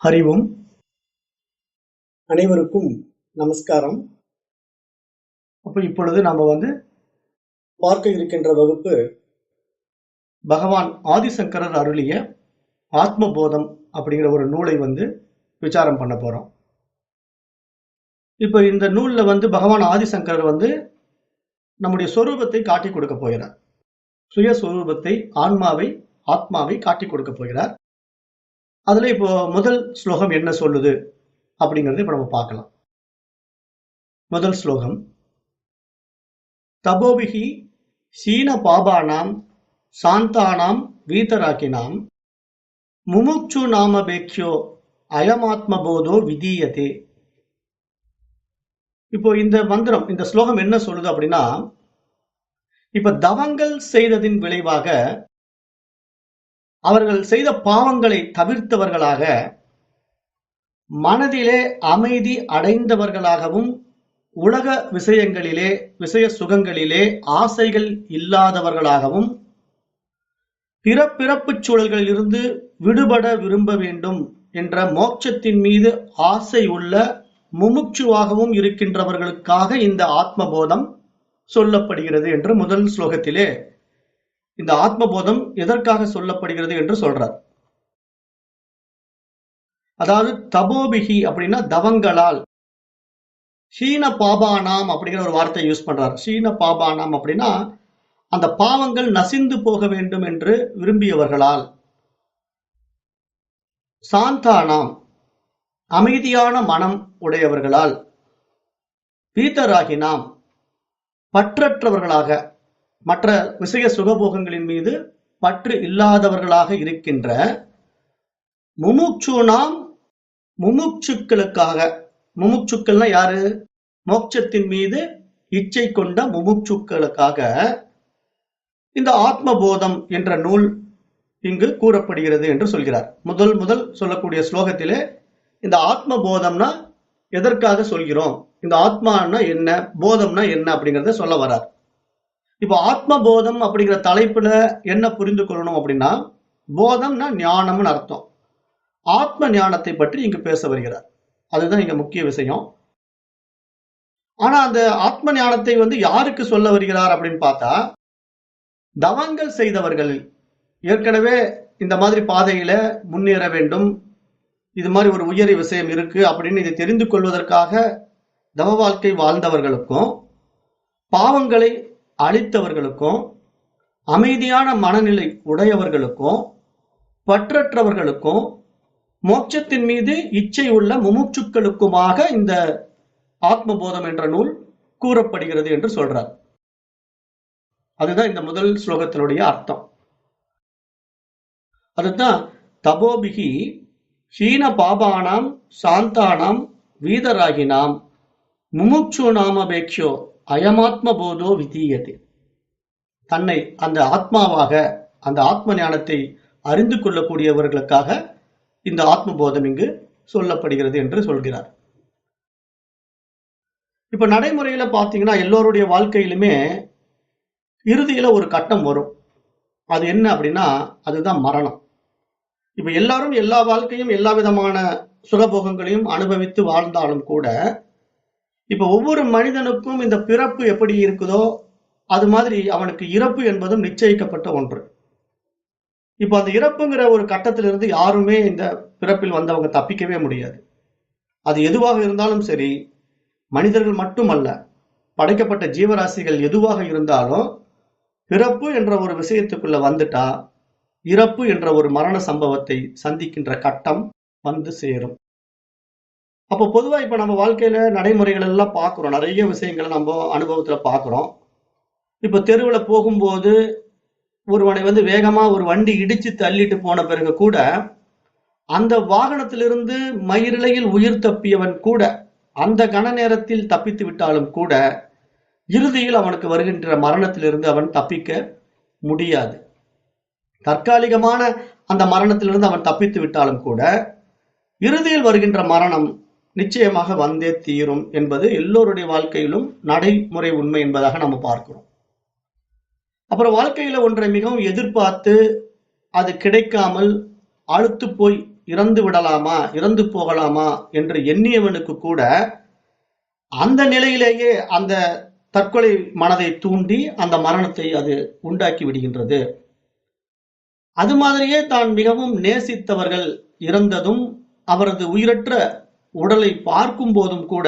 ஹரிவும் அனைவருக்கும் நமஸ்காரம். இப்பொழுது நாம பார்க்க இருக்கின்ற வகுப்பு பகவான் ஆதிசங்கரர் அருளிய ஆத்மபோதம் அப்படிங்கிற ஒரு நூலை விசாரம் பண்ண போறோம். இப்ப இந்த நூல்ல பகவான் ஆதிசங்கரர் நம்முடைய சொரூபத்தை காட்டி கொடுக்க போகிறார். சுயஸ்வரூபத்தை, ஆத்மாவை காட்டி கொடுக்க போகிறார். அதுல இப்போ முதல் ஸ்லோகம் என்ன சொல்லுது அப்படிங்கறத இப்ப நம்ம பார்க்கலாம். முதல் ஸ்லோகம்: தபோபிஹி சீன பாபானாம் சாந்தானாம் வீதராகினாம் முமுக்ஷு நாமபேக்ஷோ அயமாத்மபோதோ விதீயதே. இப்போ இந்த மந்திரம், இந்த ஸ்லோகம் என்ன சொல்லுது அப்படின்னா, இப்ப தவங்கள் செய்ததின் விளைவாக அவர்கள் செய்த பாவங்களை தவிர்த்தவர்களாக, மனதிலே அமைதி அடைந்தவர்களாகவும், உலக விஷயங்களிலே, விஷய சுகங்களிலே ஆசைகள் இல்லாதவர்களாகவும், பிறப்புச் சூழல்களில் இருந்து விடுபட விரும்ப வேண்டும் என்ற மோட்சத்தின் மீது ஆசை உள்ள முமுட்சுவாகவும் இருக்கின்றவர்களுக்காக இந்த ஆத்மபோதம் சொல்லப்படுகிறது என்று முதல் ஸ்லோகத்திலே இந்த ஆத்மபோதம் எதற்காக சொல்லப்படுகிறது என்று சொல்றார். அதாவது தபோபிகி அப்படின்னா தவங்களால், சீன பாபானாம் அப்படிங்கிற ஒரு வார்த்தை யூஸ் பண்றார். சீன பாபானாம் அப்படின்னா அந்த பாவங்கள் நசிந்து போக வேண்டும் என்று விரும்பியவர்களால், சாந்தானாம் அமைதியான மனம் உடையவர்களால், பீதராகினாம் பற்றற்றவர்களாக, மற்ற விஷய சுகபோகங்களின் மீது பற்று இல்லாதவர்களாக இருக்கின்ற முமுட்சுனாம் முமுட்சுக்களுக்காக, முமுட்சுக்கள்னா யாரு? மோட்சத்தின் மீது இச்சை கொண்ட முமுட்சுக்களுக்காக இந்த ஆத்மபோதம் என்ற நூல் இங்கு கூறப்படுகிறது என்று சொல்கிறார். முதல் சொல்லக்கூடிய ஸ்லோகத்திலே இந்த ஆத்மபோதம்னா எதற்காக சொல்கிறோம், இந்த ஆத்மானா என்ன, போதம்னா என்ன அப்படிங்கறத சொல்ல வரார். இப்போ ஆத்மபோதம் அப்படிங்கிற தலைப்புல என்ன புரிந்து கொள்ளணும் அப்படின்னா, போதம்னா ஞானம்னு அர்த்தம். ஆத்ம ஞானத்தை பற்றி இங்கு பேச வருகிறார். அதுதான் இங்க முக்கிய விஷயம். ஆனா அந்த ஆத்ம ஞானத்தை யாருக்கு சொல்ல வருகிறார் அப்படின்னு பார்த்தா, தவங்கள் செய்தவர்கள், ஏற்கனவே இந்த மாதிரி பாதையில முன்னேற வேண்டும், இது மாதிரி ஒரு உயரிய விஷயம் இருக்கு அப்படின்னு இதை தெரிந்து கொள்வதற்காக தவ வாழ்க்கை வாழ்ந்தவர்களுக்கும், பாவங்களை அழித்தவர்களுக்கும், அமைதியான மனநிலை உடையவர்களுக்கும், பற்றற்றவர்களுக்கும், மோட்சத்தின் மீது இச்சை உள்ள முமுட்சுக்களுக்குமாக இந்த ஆத்மபோதம் என்ற நூல் கூறப்படுகிறது என்று சொல்றார். அதுதான் இந்த முதல் ஸ்லோகத்தினுடைய அர்த்தம். அதுதான் தபோபிகி சீன பாபானாம் சாந்தானாம் வீதராகினாம் முமுட்சு நாமபேக்ஷோ அயமாத்ம போதோ விதீயதே. தன்னை அந்த ஆத்மாவாக, அந்த ஆத்ம ஞானத்தை அறிந்து கொள்ளக்கூடியவர்களுக்காக இந்த ஆத்மபோதம் இங்கு சொல்லப்படுகிறது என்று சொல்கிறார். இப்ப நடைமுறையில பாத்தீங்கன்னா எல்லோருடைய வாழ்க்கையிலுமே இறுதியில ஒரு கட்டம் வரும். அது என்ன அப்படின்னா, அதுதான் மரணம். இப்ப எல்லாரும் எல்லா வாழ்க்கையும் எல்லா விதமான சுகபோகங்களையும் அனுபவித்து வாழ்ந்தாலும் கூட, இப்ப ஒவ்வொரு மனிதனுக்கும் இந்த பிறப்பு எப்படி இருக்குதோ அது மாதிரி அவனுக்கு இறப்பு என்பதும் நிச்சயிக்கப்பட்ட ஒன்று. இப்ப அந்த இறப்புங்கிற ஒரு கட்டத்திலிருந்து யாருமே இந்த பிறப்பில் வந்தவங்க தப்பிக்கவே முடியாது. அது எதுவாக இருந்தாலும் சரி, மனிதர்கள் மட்டுமல்ல, படைக்கப்பட்ட ஜீவராசிகள் எதுவாக இருந்தாலும் பிறப்பு என்ற ஒரு விஷயத்துக்குள்ள வந்துட்டா இறப்பு என்ற ஒரு மரண சம்பவத்தை சந்திக்கின்ற கட்டம் வந்து சேரும். அப்போ பொதுவா இப்ப நம்ம வாழ்க்கையில நடைமுறைகள் எல்லாம் பார்க்கிறோம், நிறைய விஷயங்களை நம்ம அனுபவத்துல பார்க்கிறோம். இப்ப தெருவுல போகும்போது ஒருவனை வேகமா ஒரு வண்டி இடிச்சு தள்ளிட்டு போன பிறகு கூட, அந்த வாகனத்திலிருந்து மயிரிழையில் உயிர் தப்பியவன் கூட, அந்த கன நேரத்தில் தப்பித்து விட்டாலும் கூட, இறுதியில் அவனுக்கு வருகின்ற மரணத்திலிருந்து அவன் தப்பிக்க முடியாது. தற்காலிகமான அந்த மரணத்திலிருந்து அவன் தப்பித்து விட்டாலும் கூட, இறுதியில் வருகின்ற மரணம் நிச்சயமாக வந்தே தீரும் என்பது எல்லோருடைய வாழ்க்கையிலும் நடைமுறை உண்மை என்பதாக நம்ம பார்க்கிறோம். அப்புறம் வாழ்க்கையில ஒன்றை மிகவும் எதிர்பார்த்து அது கிடைக்காமல் அழுத்து போய் இறந்து விடலாமா, இறந்து போகலாமா என்று எண்ணியவனுக்கு கூட அந்த நிலையிலேயே அந்த தற்கொலை மனதை தூண்டி அந்த மரணத்தை அது உண்டாக்கி விடுகின்றது. அது மாதிரியே தான் மிகவும் நேசித்தவர்கள் இறந்ததும் அவரது உயிரற்ற உடலை பார்க்கும் போதும் கூட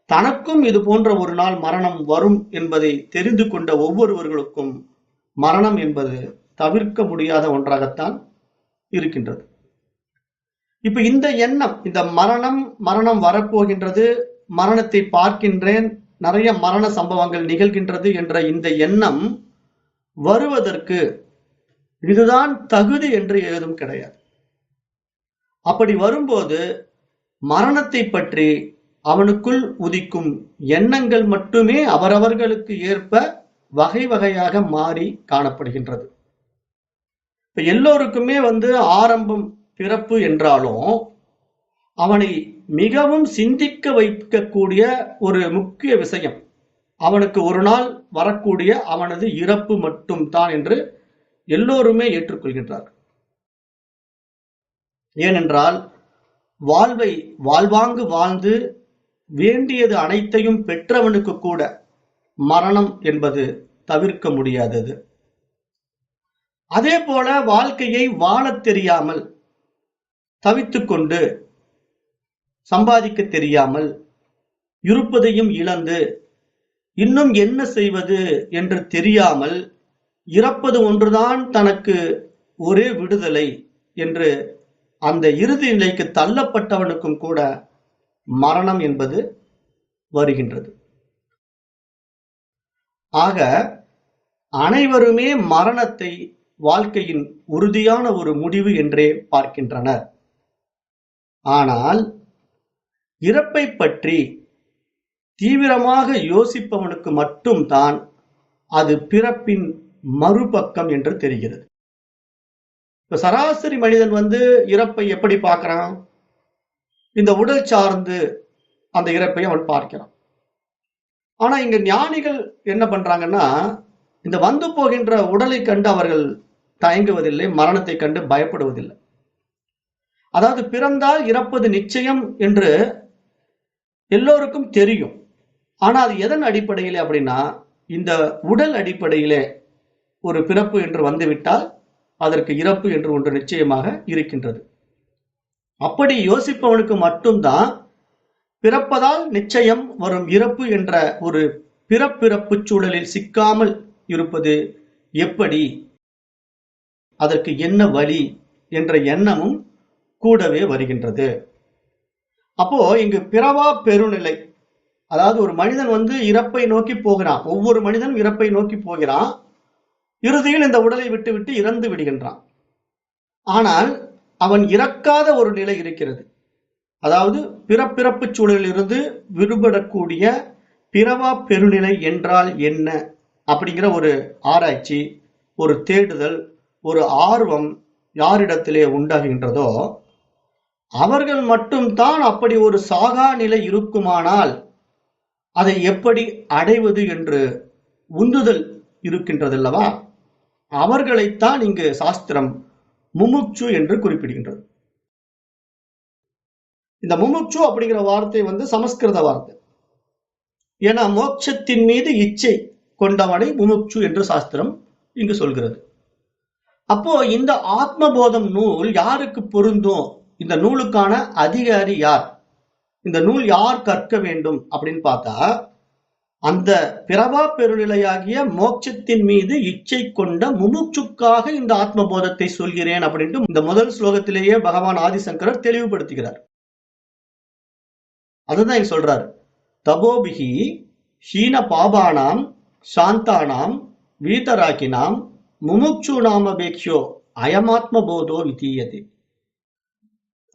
தனக்கும் இது போன்ற ஒரு நாள் மரணம் வரும் என்பதை தெரிந்து கொண்ட ஒவ்வொருவர்களுக்கும் மரணம் என்பது தவிர்க்க முடியாத ஒன்றாகத்தான் இருக்கின்றது. இப்ப இந்த எண்ணம், இந்த மரணம் வரப்போகின்றது, மரணத்தை பார்க்கின்றேன், நிறைய மரண சம்பவங்கள் நிகழ்கின்றது என்ற இந்த எண்ணம் வருவதற்கு இதுதான் தகுதி என்று ஏதும் கிடையாது. அப்படி வரும்போது மரணத்தை பற்றி அவனுக்குள் உதிக்கும் எண்ணங்கள் மட்டுமே அவரவர்களுக்கு ஏற்ப வகை வகையாக மாறி காணப்படுகின்றது. இப்ப எல்லோருக்குமே ஆரம்பம் பிறப்பு என்றாலும் அவனை மிகவும் சிந்திக்க வைக்கக்கூடிய ஒரு முக்கிய விஷயம் அவனுக்கு ஒரு நாள் வரக்கூடிய அவனது இறப்பு மட்டும் தான் என்று எல்லோருமே ஏற்றுக்கொள்கின்றார்கள். ஏனென்றால் வாழ்வை வாழ்வாங்கு வாழ்ந்து வேண்டியது அனைத்தையும் பெற்றவனுக்கு கூட மரணம் என்பது தவிர்க்க முடியாதது. அதே போல வாழ்க்கையை வாழத் தெரியாமல் தவித்துக் கொண்டு, சம்பாதிக்க தெரியாமல், இருப்பதையும் இழந்து இன்னும் என்ன செய்வது என்று தெரியாமல் இறப்பது ஒன்றுதான் தனக்கு ஒரே விடுதலை என்று அந்த இறுதி நிலைக்கு தள்ளப்பட்டவனுக்கும் கூட மரணம் என்பது வருகின்றது. ஆக அனைவருமே மரணத்தை வாழ்க்கையின் உறுதியான ஒரு முடிவு என்றே பார்க்கின்றனர். ஆனால் இறப்பை பற்றி தீவிரமாக யோசிப்பவனுக்கு மட்டும்தான் அது பிறப்பின் மறுபக்கம் என்று தெரிகிறது. இப்ப சராசரி மனிதன் இறப்பை எப்படி பார்க்கிறான்? இந்த உடல் சார்ந்து அந்த இறப்பை அவன் பார்க்கிறான். ஆனா இங்க ஞானிகள் என்ன பண்றாங்கன்னா, இந்த வந்து போகின்ற உடலை கண்டு அவர்கள் தயங்குவதில்லை, மரணத்தை கண்டு பயப்படுவதில்லை. அதாவது பிறந்தால் இறப்பது நிச்சயம் என்று எல்லோருக்கும் தெரியும். ஆனா அது எதன் அடிப்படையிலே அப்படின்னா, இந்த உடல் அடிப்படையிலே ஒரு பிறப்பு என்று வந்துவிட்டால் அதற்கு இறப்பு என்று ஒன்று நிச்சயமாக இருக்கின்றது. அப்படி யோசிப்பவனுக்கு மட்டும்தான் பிறப்பதால் நிச்சயம் வரும் இறப்பு என்ற ஒரு பிறப்பிறப்பு சூழலில் சிக்காமல் இருப்பது எப்படி, அதற்கு என்ன வழி என்ற எண்ணமும் கூடவே வருகின்றது. அப்போ இங்கு பிறவா பெருநிலை, அதாவது ஒரு மனிதன் இறப்பை நோக்கி போகிறான். ஒவ்வொரு மனிதனும் இறப்பை நோக்கி போகிறான். இறுதியில் இந்த உடலை விட்டு விட்டு இறந்து விடுகின்றான். ஆனால் அவன் இறக்காத ஒரு நிலை இருக்கிறது. அதாவது பிறப்பிறப்பு சூழலில் இருந்து விடுபடக்கூடிய பிறவா பெருநிலை என்றால் என்ன அப்படிங்கிற ஒரு ஆராய்ச்சி, ஒரு தேடுதல், ஒரு ஆர்வம் யாரிடத்திலே உண்டாகின்றதோ அவர்கள் மட்டும்தான் அப்படி ஒரு சாகா நிலை இருக்குமானால் அதை எப்படி அடைவது என்று உந்துதல் இருக்கின்றதல்லவா, அவர்களைத்தான் இங்கு சாஸ்திரம் முமுட்சு என்று குறிப்பிடுகின்றது. இந்த முமுட்சு அப்படிங்கிற வார்த்தை சமஸ்கிருத வார்த்தை. ஏன்னா மோட்சத்தின் மீது இச்சை கொண்டவனை முமுட்சு என்று சாஸ்திரம் இங்கு சொல்கிறது. அப்போ இந்த ஆத்மபோதம் நூல் யாருக்கு பொருந்தும்? இந்த நூலுக்கான அதிகாரி யார்? இந்த நூல் யார் கற்க வேண்டும் அப்படின்னு பார்த்தா, அந்த பிறவா பெருநிலையாகிய மோட்சத்தின் மீது இச்சை கொண்ட முமுட்சுக்காக இந்த ஆத்மபோதத்தை சொல்கிறேன் அப்படின்ட்டு இந்த முதல் ஸ்லோகத்திலேயே பகவான் ஆதிசங்கரர் தெளிவுபடுத்துகிறார். அதுதான் இங்க சொல்றாரு. தபோபிகி ஷீன பாபானாம் சாந்தானாம் வீதராகினாம் முமுட்சு நாமபேக்ஷோ அயமாத்ம போதோ விதீயதே.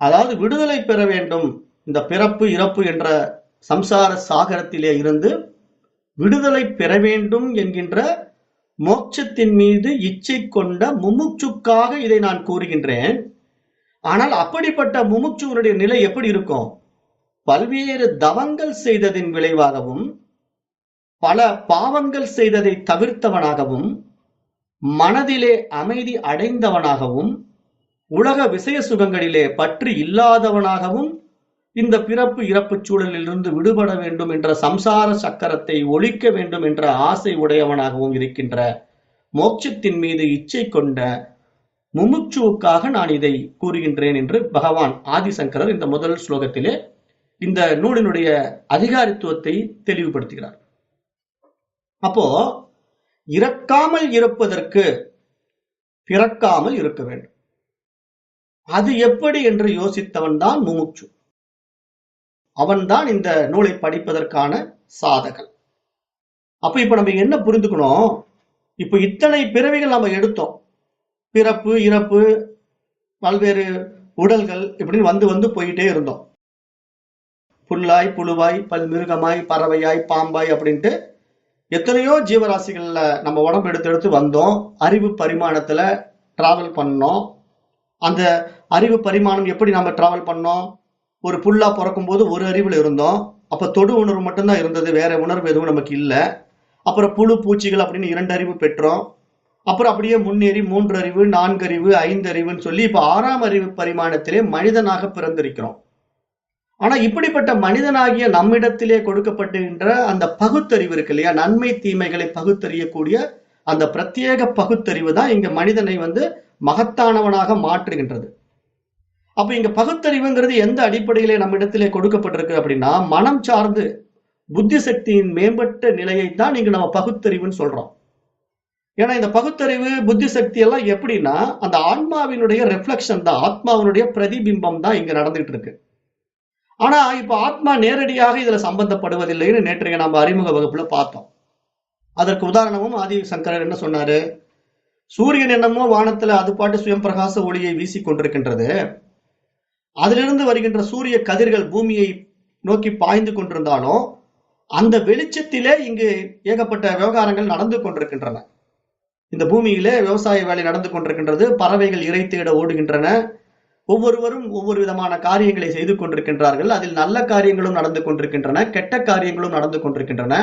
அதாவது விடுதலை பெற வேண்டும், இந்த பிறப்பு இறப்பு என்ற சம்சார சாகரத்திலே இருந்து விடுதலை பெற வேண்டும் என்கின்ற மோட்சத்தின் மீது இச்சை கொண்ட முமுட்சுக்காக இதை நான் கூறுகின்றேன். ஆனால் அப்படிப்பட்ட முமுட்சுவனுடைய நிலை எப்படி இருக்கும்? பல்வேறு தவங்கள் செய்ததின் விளைவாகவும், பல பாவங்கள் செய்ததை தவிர்த்தவனாகவும், மனதிலே அமைதி அடைந்தவனாகவும், உலக விஷய சுகங்களிலே பற்று இல்லாதவனாகவும் இந்த பிறப்பு இறப்பு சூழலிலிருந்து விடுபட வேண்டும் என்ற சம்சார சக்கரத்தை ஒழிக்க வேண்டும் என்ற ஆசை உடையவனாகவும் இருக்கின்ற மோட்சத்தின் மீது இச்சை கொண்ட முமுட்சுவுக்காக நான் இதை கூறுகின்றேன் என்று பகவான் ஆதிசங்கரர் இந்த முதல் ஸ்லோகத்திலே இந்த நூலினுடைய அதிகாரித்துவத்தை தெளிவுபடுத்துகிறார். அப்போ இறக்காமல் இருப்பதற்கு பிறக்காமல் இருக்க வேண்டும். அது எப்படி என்று யோசித்தவன் தான் முமுட்சு. அவன்தான் இந்த நூலை படிப்பதற்கான சாதகன். அப்ப இப்ப நம்ம என்ன புரிந்துக்கணும்? இப்ப இத்தனை பிறவிகள் நம்ம எடுத்தோம். பிறப்பு இறப்பு, பல்வேறு உடல்கள் இப்படின்னு வந்து வந்து போயிட்டே இருந்தோம். புல்லாய் புழுவாய் பல்மிருகமாய் பறவையாய் பாம்பாய் அப்படின்ட்டு எத்தனையோ ஜீவராசிகள்ல நம்ம உடம்பு எடுத்து எடுத்து வந்தோம். அறிவு பரிமாணத்துல டிராவல் பண்ணோம். அந்த அறிவு பரிமாணம் எப்படி நம்ம டிராவல் பண்ணோம்? ஒரு புல்லா பிறக்கும் போது ஒரு அறிவுல இருந்தோம். அப்ப தொடு உணர்வு மட்டும்தான் இருந்தது, வேற உணர்வு எதுவும் நமக்கு இல்லை. அப்புறம் புழு பூச்சிகள் அப்படின்னு 2 அறிவு பெற்றோம். அப்புறம் அப்படியே முன்னேறி 3 அறிவு 4 அறிவு 5 அறிவுன்னு சொல்லி இப்ப 6ஆம் அறிவு பரிமாணத்திலே மனிதனாக பிறந்திருக்கிறோம். ஆனா இப்படிப்பட்ட மனிதனாகிய நம்மிடத்திலே கொடுக்கப்படுகின்ற அந்த பகுத்தறிவு இருக்கு இல்லையா, நன்மை தீமைகளை பகுத்தறியக்கூடிய அந்த பிரத்யேக பகுத்தறிவு தான் இங்க மனிதனை மகத்தானவனாக மாற்றுகின்றது. அப்ப இங்க பகுத்தறிவுங்கிறது எந்த அடிப்படையிலே நம்மிடத்திலே கொடுக்கப்பட்டிருக்கு அப்படின்னா, மனம் சார்ந்து புத்தி சக்தியின் மேம்பட்ட நிலையை தான் இங்க நம்ம பகுத்தறிவுன்னு சொல்றோம். ஏன்னா இந்த பகுத்தறிவு புத்தி சக்தி எல்லாம் எப்படின்னா அந்த ஆன்மாவினுடைய ரெஃப்ளெக்ஷன் தான், ஆத்மாவினுடைய பிரதிபிம்பம் தான் இங்க நடந்துட்டு இருக்கு. ஆனா இப்ப ஆத்மா நேரடியாக இதுல சம்பந்தப்படுவதில்லைன்னு நேற்றைய நம்ம அறிமுக வகுப்புல பார்த்தோம். அதற்கு உதாரணமும் ஆதி சங்கரர் என்ன சொன்னாரு? சூரியன் என்னமோ வானத்துல அது பாட்டு சுயம் பிரகாச ஒளியை வீசி கொண்டிருக்கின்றது. அதிலிருந்து வருகின்ற சூரிய கதிர்கள் பூமியை நோக்கி பாய்ந்து கொண்டிருந்தாலும் அந்த வெளிச்சத்திலே இங்கு ஏகப்பட்ட விவகாரங்கள் நடந்து கொண்டிருக்கின்றன. இந்த பூமியிலே விவசாய வேலை நடந்து கொண்டிருக்கின்றது. பறவைகள் இறை தேட ஓடுகின்றன. ஒவ்வொருவரும் ஒவ்வொரு விதமான காரியங்களை செய்து கொண்டிருக்கின்றார்கள். அதில் நல்ல காரியங்களும் நடந்து கொண்டிருக்கின்றன, கெட்ட காரியங்களும் நடந்து கொண்டிருக்கின்றன.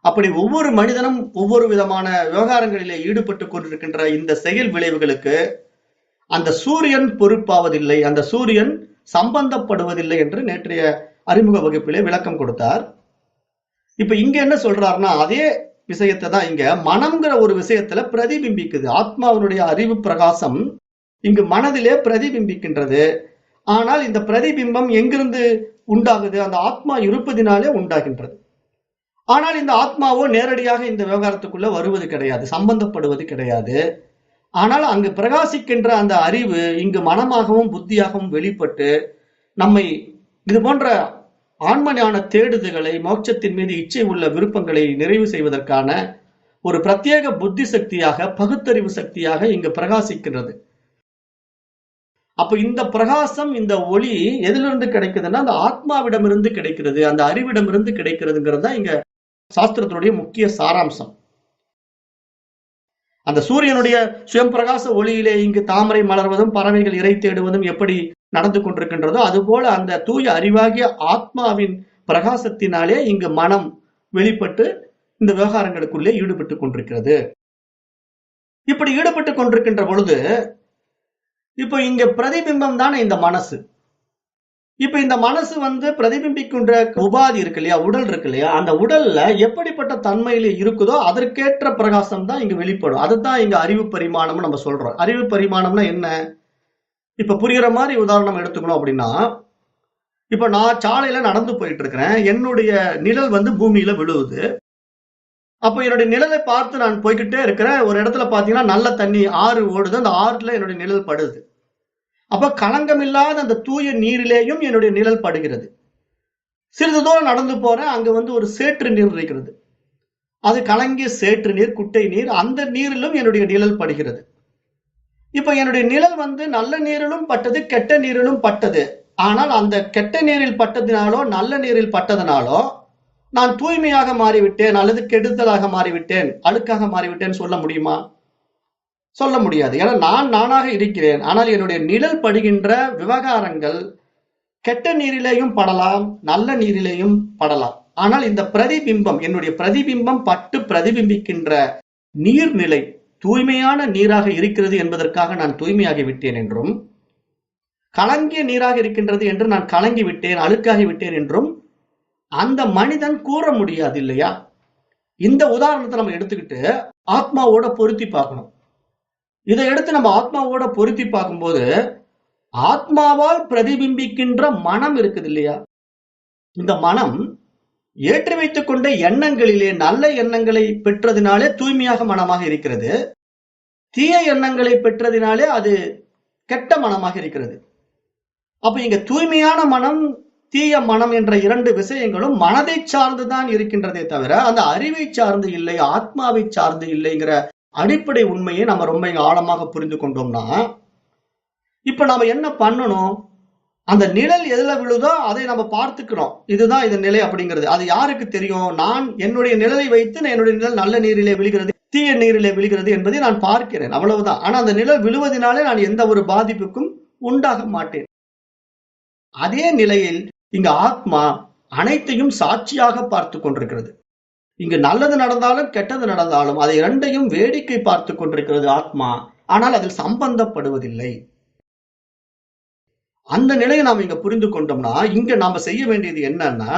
அப்படி ஒவ்வொரு மனிதனும் ஒவ்வொரு விதமான விவகாரங்களிலே ஈடுபட்டு கொண்டிருக்கின்ற இந்த செயல் விளைவுகளுக்கு அந்த சூரியன் பொறுப்பாவதில்லை, அந்த சூரியன் சம்பந்தப்படுவதில்லை என்று நேற்றைய அறிமுக வகுப்பிலே விளக்கம் கொடுத்தார். இப்ப இங்க என்ன சொல்றாருன்னா அதே விஷயத்தை தான் இங்க மனம்ங்கிற ஒரு விஷயத்துல பிரதிபிம்பிக்குது. ஆத்மாவினுடைய அறிவு பிரகாசம் இங்கு மனதிலே பிரதிபிம்பிக்கின்றது. ஆனால் இந்த பிரதிபிம்பம் எங்கிருந்து உண்டாகுது? அந்த ஆத்மா இருப்பதினாலே உண்டாகின்றது. ஆனால் இந்த ஆத்மாவோ நேரடியாக இந்த விவகாரத்துக்குள்ள வருவது கிடையாது, சம்பந்தப்படுவது கிடையாது. ஆனால் அங்கு பிரகாசிக்கின்ற அந்த அறிவு இங்கு மனமாகவும் புத்தியாகவும் வெளிப்பட்டு நம்மை இது போன்ற ஆன்மஞான தேடுதல்களை, மோட்சத்தின் மீது இச்சை உள்ள விருப்பங்களை நிறைவு செய்வதற்கான ஒரு பிரத்யேக புத்தி சக்தியாக, பகுத்தறிவு சக்தியாக இங்கு பிரகாசிக்கின்றது. அப்ப இந்த பிரகாசம், இந்த ஒளி எதிலிருந்து கிடைக்குதுன்னா அந்த ஆத்மாவிடமிருந்து கிடைக்கிறது, அந்த அறிவிடமிருந்து கிடைக்கிறதுங்கிறது தான் இங்க சாஸ்திரத்தினுடைய முக்கிய சாராம்சம். அந்த சூரியனுடைய சுயம் பிரகாச ஒளியிலே இங்கு தாமரை மலர்வதும் பறவைகள் இறை தேடுவதும் எப்படி நடந்து கொண்டிருக்கின்றதோ அதுபோல அந்த தூய அறிவாகிய ஆத்மாவின் பிரகாசத்தினாலே இங்கு மனம் வெளிப்பட்டு இந்த விவகாரங்களுக்குள்ளே ஈடுபட்டு கொண்டிருக்கிறது. இப்படி ஈடுபட்டு கொண்டிருக்கின்ற பொழுது இப்ப இங்க பிரதிபிம்பம் தானே இந்த மனசு. இப்ப இந்த மனசு பிரதிபிம்பிக்கின்ற உபாதி இருக்கு இல்லையா, உடல் இருக்கு இல்லையா, அந்த உடல்ல எப்படிப்பட்ட தன்மையில இருக்குதோ அதற்கேற்ற பிரகாசம் தான் இங்க வெளிப்படும். அதுதான் இங்க அறிவு பரிமாணம் நம்ம சொல்றோம். அறிவு பரிமாணம்னா என்ன? இப்ப புரியுற மாதிரி உதாரணம் எடுத்துக்கணும் அப்படின்னா, இப்ப நான் சாலையில நடந்து போயிட்டு இருக்கிறேன், என்னுடைய நிழல் பூமியில விழுவுது. அப்ப என்னுடைய நிழலை பார்த்து நான் போய்கிட்டே இருக்கிறேன். ஒரு இடத்துல பாத்தீங்கன்னா நல்ல தண்ணி ஆறு ஓடுது, அந்த ஆறுல என்னுடைய நிழல் படுது. அப்ப களங்கமில்லாத அந்த தூய நீரிலேயும் என்னுடைய நிழல் படுகிறது. சிறிது தூரம் நடந்து போறேன், அங்க ஒரு சேற்று நீர் இருக்கிறது. அது கலங்கிய சேற்று நீர், குட்டை நீர், அந்த நீரிலும் என்னுடைய நிழல் படுகிறது. இப்ப என்னுடைய நிழல் நல்ல நீரிலும் பட்டது, கெட்ட நீரிலும் பட்டது. ஆனால் அந்த கெட்ட நீரில் பட்டதினாலோ நல்ல நீரில் பட்டதனாலோ நான் தூய்மையாக மாறிவிட்டேன் அல்லது கெடுதலாக மாறிவிட்டேன், அழுக்காக மாறிவிட்டேன் சொல்ல முடியுமா? சொல்ல முடியாது. ஏன்னா நான் நானாக இருக்கிறேன். ஆனால் என்னுடைய நிழல் படுகின்ற விவகாரங்கள் கெட்ட நீரிலேயும் படலாம், நல்ல நீரிலேயும் படலாம். ஆனால் இந்த பிரதிபிம்பம், என்னுடைய பிரதிபிம்பம் பட்டு பிரதிபிம்பிக்கின்ற நீர்நிலை, தூய்மையான நீராக இருக்கிறது என்பதற்காக நான் தூய்மையாகி விட்டேன் என்றும், கலங்கிய நீராக இருக்கின்றது என்று நான் கலங்கி விட்டேன், அழுக்காகி விட்டேன் என்றும் அந்த மனிதன் கூற முடியாது இல்லையா? இந்த உதாரணத்தை நம்ம எடுத்துக்கிட்டு ஆத்மாவோட பொருத்தி பார்க்கணும். இதை எடுத்து நம்ம ஆத்மாவோட பொருத்தி பார்க்கும்போது, ஆத்மாவால் பிரதிபிம்பிக்கின்ற மனம் இருக்குது இல்லையா? இந்த மனம் ஏற்றி வைத்துக் கொண்ட எண்ணங்களிலே நல்ல எண்ணங்களை பெற்றதினாலே தூய்மையாக மனமாக இருக்கிறது, தீய எண்ணங்களை பெற்றதினாலே அது கெட்ட மனமாக இருக்கிறது. அப்ப இங்க தூய்மையான மனம், தீய மனம் என்ற இரண்டு விஷயங்களும் மனதை சார்ந்துதான் இருக்கின்றதே தவிர அந்த அறிவை சார்ந்து இல்லை, ஆத்மாவை சார்ந்து இல்லைங்கிற அடிப்படை உண்மையை நம்ம ரொம்ப ஆழமாக புரிந்து கொண்டோம்னா, இப்ப நாம என்ன பண்ணணும்? அந்த நிழல் எதுல விழுதோ அதை நம்ம பார்த்துக்கிறோம். இதுதான் இந்த நிலை அப்படிங்கிறது. அது யாருக்கு தெரியும்? நான் என்னுடைய நிழலை வைத்து என்னுடைய நிழல் நல்ல நீரிலே விழுகிறது, தீய நீரிலே விழுகிறது என்பதை நான் பார்க்கிறேன், அவ்வளவுதான். ஆனா அந்த நிழல் விழுவதனாலே நான் எந்த ஒரு பாதிப்புக்கும் உண்டாக மாட்டேன். அதே நிலையில் இங்க ஆத்மா அனைத்தையும் சாட்சியாக பார்த்து கொண்டிருக்கிறது. இங்கு நல்லது நடந்தாலும் கெட்டது நடந்தாலும் அதை இரண்டையும் வேடிக்கை பார்த்து கொண்டிருக்கிறது ஆத்மா. ஆனால் அதில் சம்பந்தப்படுவதில்லை. அந்த நிலையை நாம் இங்க புரிந்து கொண்டோம்னா, இங்க நாம செய்ய வேண்டியது என்னன்னா,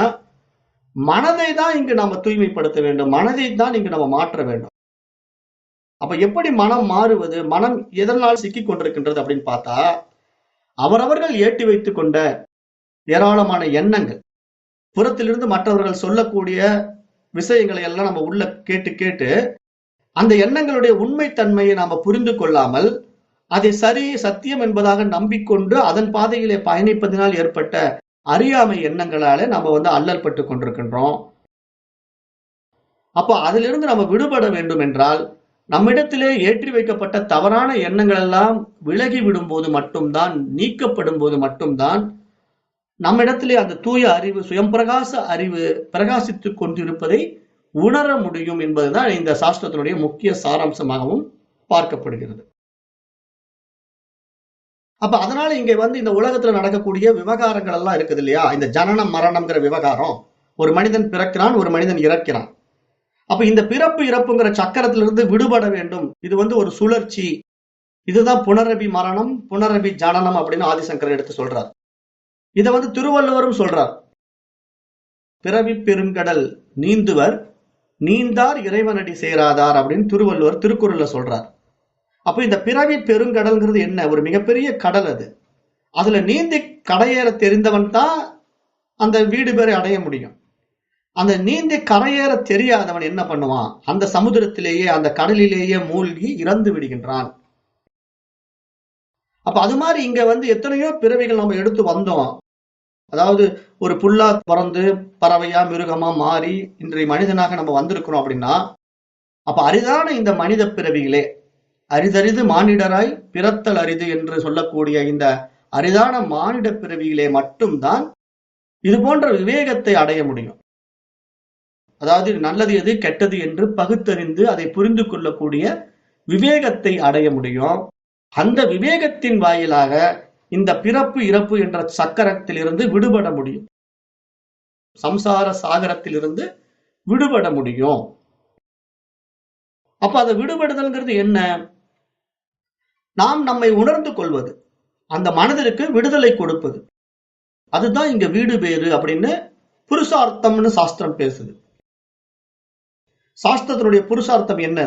மனதை தான் இங்கு நாம தூய்மைப்படுத்த வேண்டும், மனதை தான் இங்கு நம்ம மாற்ற வேண்டும். அப்ப எப்படி மனம் மாறுவது? மனம் எதனால் சிக்கிக் கொண்டிருக்கின்றது அப்படின்னு பார்த்தா, அவரவர்கள் ஏற்றி வைத்துக் கொண்ட ஏராளமான எண்ணங்கள், புறத்திலிருந்து மற்றவர்கள் சொல்லக்கூடிய விஷயங்களை எல்லாம் நம்ம உள்ள கேட்டு கேட்டு அந்த எண்ணங்களுடைய உண்மைத்தன்மையை நாம புரிந்து கொள்ளாமல் அதை சரி சத்தியம் என்பதாக நம்பிக்கொண்டு அதன் பாதையிலே பயணிப்பதனால் ஏற்பட்ட அறியாமை எண்ணங்களாலே நம்ம அல்லல் பட்டு கொண்டிருக்கின்றோம். அப்போ அதிலிருந்து நம்ம விடுபட வேண்டும் என்றால், நம்மிடத்திலே ஏற்றி வைக்கப்பட்ட தவறான எண்ணங்கள் எல்லாம் விலகி விடும்போது மட்டும்தான், நீக்கப்படும் போது மட்டும்தான் நம்மிடத்திலே அந்த தூய அறிவு, சுயம் பிரகாச அறிவு பிரகாசித்துக் கொண்டிருப்பதை உணர முடியும் என்பதுதான் இந்த சாஸ்திரத்தினுடைய முக்கிய சாராம்சமாகவும் பார்க்கப்படுகிறது. அப்ப அதனால இங்க இந்த உலகத்துல நடக்கக்கூடிய விவகாரங்கள் எல்லாம் இருக்குது இல்லையா? இந்த ஜனனம் மரணம்ங்கிற விவகாரம். ஒரு மனிதன் பிறக்கிறான், ஒரு மனிதன் இறக்கிறான். அப்ப இந்த பிறப்பு இறப்புங்கிற சக்கரத்திலிருந்து விடுபட வேண்டும். இது ஒரு சுழற்சி. இதுதான் புனரபி மரணம், புனரபி ஜனனம் அப்படின்னு ஆதிசங்கரர் எடுத்து சொல்றார். இதை திருவள்ளுவரும் சொல்றார். பிறவி பெருங்கடல் நீந்துவர் நீந்தார் இறைவனடி சேராதார் அப்படின்னு திருவள்ளுவர் திருக்குறள்ல சொல்றார். அப்ப இந்த பிறவி பெருங்கடல்ங்கிறது என்ன? ஒரு மிகப்பெரிய கடல். அதுல நீந்தி கரையேற தெரிந்தவன் தான் அந்த வீடு பேரை அடைய முடியும். அந்த நீந்தி கரையேற தெரியாதவன் என்ன பண்ணுவான்? அந்த சமுதிரத்திலேயே, அந்த கடலிலேயே மூழ்கி இறந்து விடுகின்றான். அப்ப அது மாதிரி இங்க எத்தனையோ பிறவிகள் நம்ம எடுத்து வந்தோம். அதாவது ஒரு புல்லா பிறந்து பறவையா மிருகமா மாறி இன்றைய மனிதனாக நம்ம வந்திருக்கிறோம் அப்படின்னா, அப்ப அரிதான இந்த மனித பிறவிகளே, அரிதறிது மானிடராய் பிறத்தல் அரிது என்று சொல்லக்கூடிய இந்த அரிதான மானிட பிறவிகளே மட்டும்தான் இது போன்ற விவேகத்தை அடைய முடியும். அதாவது நல்லது எது கெட்டது என்று பகுத்தறிந்து அதை புரிந்து கொள்ளக்கூடிய விவேகத்தை அடைய முடியும். அந்த விவேகத்தின் வாயிலாக இந்த பிறப்பு இறப்பு என்ற சக்கரத்திலிருந்து விடுபட முடியும், சம்சார சாகரத்திலிருந்து விடுபட முடியும். அப்ப அதை விடுபடுதல்ங்கிறது என்ன? நாம் நம்மை உணர்ந்து கொள்வது, அந்த மனதிற்கு விடுதலை கொடுப்பது. அதுதான் இங்க வீடு பேறு அப்படின்னு புருஷார்த்தம்னு சாஸ்திரம் பேசுது. சாஸ்திரத்தினுடைய புருஷார்த்தம் என்ன?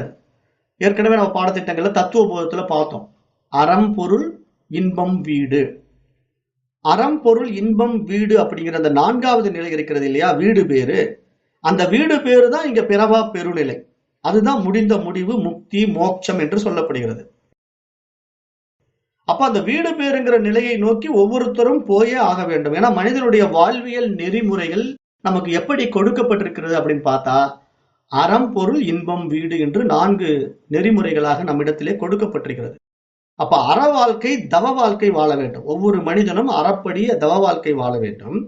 ஏற்கனவே நம்ம பாடத்திட்டங்கள்ல தத்துவ போதத்துல பார்த்தோம். அறம் பொருள் இன்பம் வீடு. அறம் பொருள் இன்பம் வீடு அப்படிங்கிற அந்த நான்காவது நிலை இருக்கிறது இல்லையா, வீடு பேரு. அந்த வீடு பேரு தான் இங்க பிறவா பெருநிலை. அதுதான் முடிந்த முடிவு, முக்தி, மோட்சம் என்று சொல்லப்படுகிறது. அப்ப அந்த வீடு பேருங்கிற நிலையை நோக்கி ஒவ்வொருத்தரும் போயே ஆக வேண்டும். ஏன்னா மனிதனுடைய வாழ்வியல் நெறிமுறைகள் நமக்கு எப்படி கொடுக்கப்பட்டிருக்கிறது அப்படின்னு பார்த்தா, அறம் பொருள் இன்பம் வீடு என்று 4 நெறிமுறைகளாக நம்மிடத்திலே கொடுக்கப்பட்டிருக்கிறது. அப்ப அற வாழ்க்கை, தவ வாழ்க்கை வாழ வேண்டும். ஒவ்வொரு மனிதனும் அறப்படி தவ வாழ்க்கை வாழ வேண்டும்.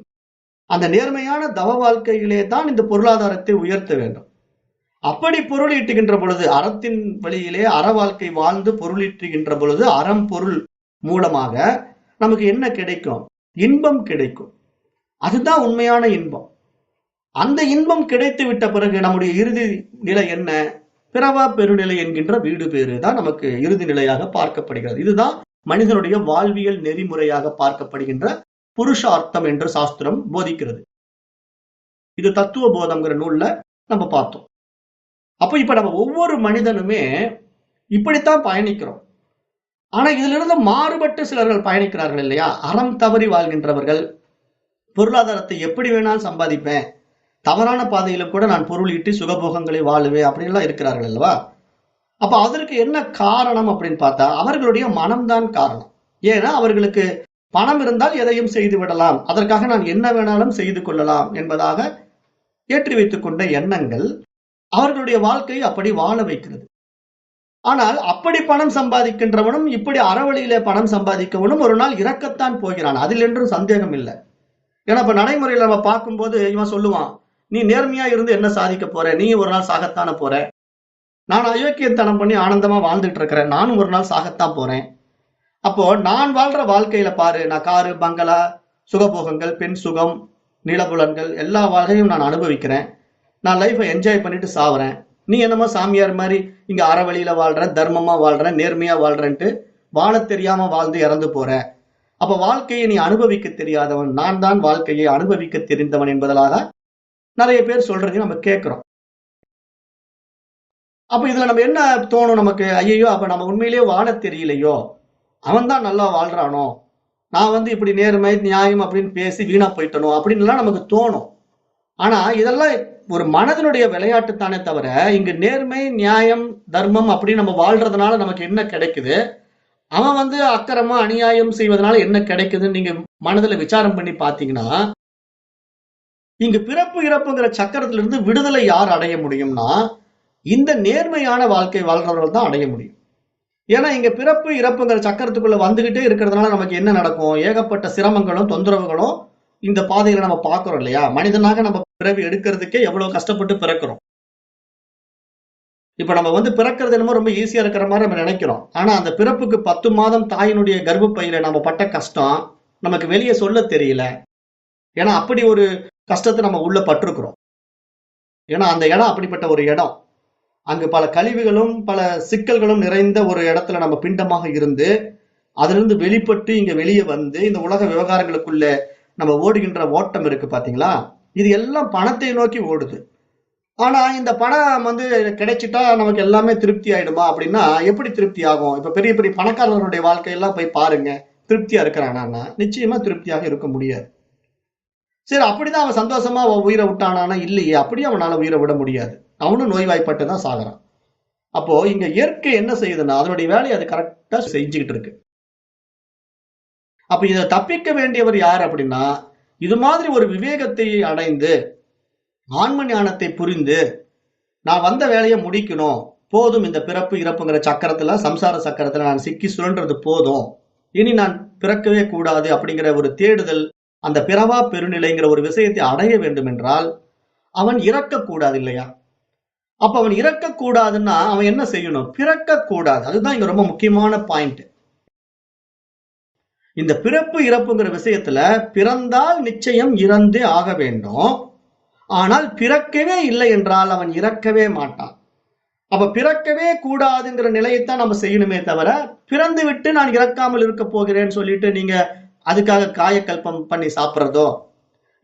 அந்த நேர்மையான தவ வாழ்க்கையிலே தான் இந்த பொருளாதாரத்தை உயர்த்த வேண்டும். அப்படி பொருளீட்டுகின்ற பொழுது, அறத்தின் வழியிலே அற வாழ்க்கை வாழ்ந்து பொருளீட்டுகின்ற பொழுது, அறம் பொருள் மூலமாக நமக்கு என்ன கிடைக்கும்? இன்பம் கிடைக்கும். அதுதான் உண்மையான இன்பம். அந்த இன்பம் கிடைத்து விட்ட பிறகு நம்முடைய இறுதி நிலை என்ன? பிறவா பெருநிலை என்கின்ற வீடு பேறு தான் நமக்கு இறுதி நிலையாக பார்க்கப்படுகிறது. இதுதான் மனிதனுடைய வாழ்வியல் நெறிமுறையாக பார்க்கப்படுகின்ற புருஷார்த்தம் என்று சாஸ்திரம் போதிக்கிறது. இது தத்துவ போதம்ங்கிற நூல்ல நம்ம பார்த்தோம். அப்ப இப்ப நம்ம ஒவ்வொரு மனிதனுமே இப்படித்தான் பயணிக்கிறோம். ஆனா இதுல இருந்து மாறுபட்டு சிலர்கள் பயணிக்கிறார்கள் இல்லையா? அறம் தவறி வாழ்கின்றவர்கள், பொருளாதாரத்தை எப்படி வேணாலும் சம்பாதிப்பேன், தவறான பாதையில கூட நான் பொருள் ஈட்டி சுகபோகங்களை வாழுவேன் அப்படின்லாம் இருக்கிறார்கள் அல்லவா? அப்ப அதற்கு என்ன காரணம் அப்படின்னு பார்த்தா அவர்களுடைய மனம்தான் காரணம். ஏன்னா அவர்களுக்கு பணம் இருந்தால் எதையும் செய்து விடலாம், அதற்காக நான் என்ன வேணாலும் செய்து கொள்ளலாம் என்பதாக ஏற்றி வைத்துக் கொண்ட எண்ணங்கள் அவர்களுடைய வாழ்க்கையை அப்படி வாழ வைக்கிறது. ஆனால் அப்படி பணம் சம்பாதிக்கின்றவனும் இப்படி அறவழியிலே பணம் சம்பாதிக்கவனும் ஒரு நாள் இறக்கத்தான் போகிறான், அதில் என்றும் சந்தேகம் இல்லை. ஏன்னா இப்ப நடைமுறையில் நம்ம பார்க்கும்போது இவன் சொல்லுவான், நீ நேர்மையா இருந்து என்ன சாதிக்க போற, நீ ஒரு நாள் சாகத்தான போற, நான் அயோக்கியத்தனம் பண்ணி ஆனந்தமா வாழ்ந்துட்டு இருக்கிறேன், நானும் ஒரு நாள் சாகத்தான் போறேன். அப்போ நான் வாழ்ற வாழ்க்கையில பாரு, நான் காரு பங்களா சுகபோகங்கள் பெண் சுகம் நிலபுலன்கள் எல்லா வகையும் நான் அனுபவிக்கிறேன், நான் லைஃபை என்ஜாய் பண்ணிட்டு சாவுறேன், நீ என்னமோ சாமியார் மாதிரி இங்க அறவழியில வாழ்ற, தர்மமா வாழ்ற, நேர்மையா வாழ்றன்ட்டு வாழ தெரியாம வாழ்ந்து இறந்து போற. அப்ப வாழ்க்கையை நீ அனுபவிக்க தெரியாதவன், நான் தான் வாழ்க்கையை அனுபவிக்க தெரிந்தவன் என்பதற்காக நிறைய பேர் சொல்றதையும் நம்ம கேட்கிறோம். அப்ப இதுல நம்ம என்ன தோணும் நமக்கு, ஐயோ அப்ப நம்ம உண்மையிலேயே வாழ தெரியலையோ, அவன் தான் நல்லா வாழ்றானோ, நான் இப்படி நேர்மை நியாயம் அப்படின்னு பேசி வீணா போயிட்டனோ அப்படின்லாம் நமக்கு தோணும். ஆனா இதெல்லாம் ஒரு மனதனுடைய விளையாட்டு தானே தவிர, இங்கு நேர்மை நியாயம் தர்மம் அப்படின்னு நம்ம வாழ்றதுனால நமக்கு என்ன கிடைக்குது, அவன் அக்கிரமா அநியாயம் செய்வதனால என்ன கிடைக்குதுன்னு நீங்க மனதுல விசாரம் பண்ணி பாத்தீங்கன்னா, இங்கு பிறப்பு இறப்புங்கிற சக்கரத்திலிருந்து விடுதலை யார் அடைய முடியும்னா இந்த நேர்மையான வாழ்க்கை வாழ்றவர்கள் தான் அடைய முடியும். ஏன்னா இங்க பிறப்பு இறப்புங்கிற சக்கரத்துக்குள்ள வந்துகிட்டே இருக்கிறதுனால நமக்கு என்ன நடக்கும், ஏகப்பட்ட சிரமங்களும் தொந்தரவுகளும் இந்த பாதையில நம்ம பார்க்கிறோம் இல்லையா? மனிதனாக நம்ம பிறவி எடுக்கிறதுக்கே எவ்வளவு கஷ்டப்பட்டு பிறக்கிறோம். இப்ப நம்ம பிறக்கிறது என்னமோ ரொம்ப ஈஸியா இருக்கிற மாதிரி நம்ம நினைக்கிறோம். ஆனா அந்த பிறப்புக்கு 10 மாதம் தாயினுடைய கர்ப்பப்பையில நம்ம பட்ட கஷ்டம் நமக்கு வெளியே சொல்ல தெரியல. ஏன்னா அப்படி ஒரு கஷ்டத்தை நம்ம உள்ள பட்டிருக்கிறோம். ஏன்னா அந்த இடம் அப்படிப்பட்ட ஒரு இடம். அங்கு பல கழிவுகளும் பல சிக்கல்களும் நிறைந்த ஒரு இடத்துல நம்ம பிண்டமாக இருந்து அதிலிருந்து வெளிப்பட்டு இங்க வெளியே வந்து இந்த உலக விவகாரங்களுக்குள்ள நம்ம ஓடுகின்ற ஓட்டம் இருக்கு பாத்தீங்களா? இது எல்லாம் பணத்தை நோக்கி ஓடுது. ஆனா இந்த பணம் கிடைச்சிட்டா நமக்கு எல்லாமே திருப்தி ஆயிடுமா அப்படின்னா எப்படி திருப்தி ஆகும்? இப்ப பெரிய பெரிய பணக்காரர்களுடைய வாழ்க்கையெல்லாம் போய் பாருங்க, திருப்தியா இருக்கிறானா? நிச்சயமா திருப்தியாக இருக்க முடியாது. சரி, அப்படிதான் அவன் சந்தோஷமா உயிரை விட்டானா? இல்லையே, அப்படியே அவனால உயிரை விட முடியாது. அவனும் நோய்வாய்ப்பட்டு தான் சாகுறான். அப்போ இங்க இயற்கை என்ன செய்யுதுன்னா அதனுடைய வேலையை அது கரெக்டா செஞ்சுக்கிட்டு இருக்கு. அப்ப இதை தப்பிக்க வேண்டியவர் யார் அப்படின்னா, இது மாதிரி ஒரு விவேகத்தை அடைந்து ஆன்ம ஞானத்தை புரிந்து நான் வந்த வேலையை முடிக்கணும், போதும் இந்த பிறப்பு இறப்புங்கிற சக்கரத்துல சம்சார சக்கரத்துல நான் சிக்கி சுழன்றது போதும், இனி நான் பிறக்கவே கூடாது அப்படிங்கிற ஒரு தேடுதல், அந்த பிறவா பெருநிலைங்கிற ஒரு விஷயத்தை அடைய வேண்டும் என்றால் அவன் இறக்கக்கூடாது இல்லையா? அப்ப அவன் இறக்கக்கூடாதுன்னா அவன் என்ன செய்யணும்? பிறக்கக்கூடாது. அதுதான் இங்க ரொம்ப முக்கியமான பாயிண்ட். இந்த பிறப்பு இறப்புங்கிற விஷயத்துல பிறந்தால் நிச்சயம் இறந்தே ஆக வேண்டும். ஆனால் பிறக்கவே இல்லை என்றால் அவன் இறக்கவே மாட்டான். அப்ப பிறக்கவே கூடாதுங்கிற நிலையைத்தான் நம்ம செய்யணுமே தவிர, பிறந்து விட்டு நான் இறக்காமல் இருக்க போகிறேன்னு சொல்லிட்டு நீங்க அதுக்காக காயக்கல்பம் பண்ணி சாப்பிட்றதோ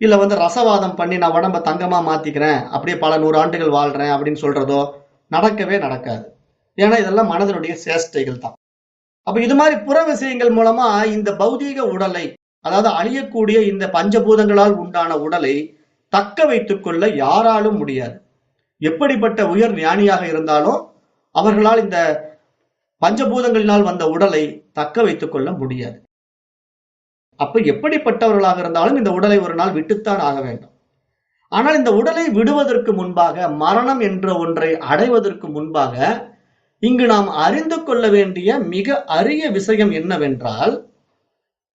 இல்ல ரசவாதம் பண்ணி நான் உடம்ப தங்கமா மாத்திக்கிறேன் அப்படியே பல 100 ஆண்டுகள் வாழ்றேன் அப்படின்னு சொல்றதோ நடக்கவே நடக்காது. ஏன்னா இதெல்லாம் மனதனுடைய சேஷ்டைகள் தான். அப்ப இது மாதிரி புற விஷயங்கள் மூலமா இந்த பௌதீக உடலை, அதாவது அழியக்கூடிய இந்த பஞ்சபூதங்களால் உண்டான உடலை தக்க வைத்துக் கொள்ள யாராலும் முடியாது. எப்படிப்பட்ட உயர் ஞானியாக இருந்தாலும் அவர்களால் இந்த பஞ்சபூதங்களினால் வந்த உடலை தக்க வைத்துக் கொள்ள முடியாது. அப்ப எப்படிப்பட்டவர்களாக இருந்தாலும் இந்த உடலை ஒரு நாள் விட்டுத்தான் ஆக வேண்டும். ஆனால் இந்த உடலை விடுவதற்கு முன்பாக, மரணம் என்ற ஒன்றை அடைவதற்கு முன்பாக இங்கு நாம் அறிந்து கொள்ள வேண்டிய மிக அரிய விஷயம் என்னவென்றால்,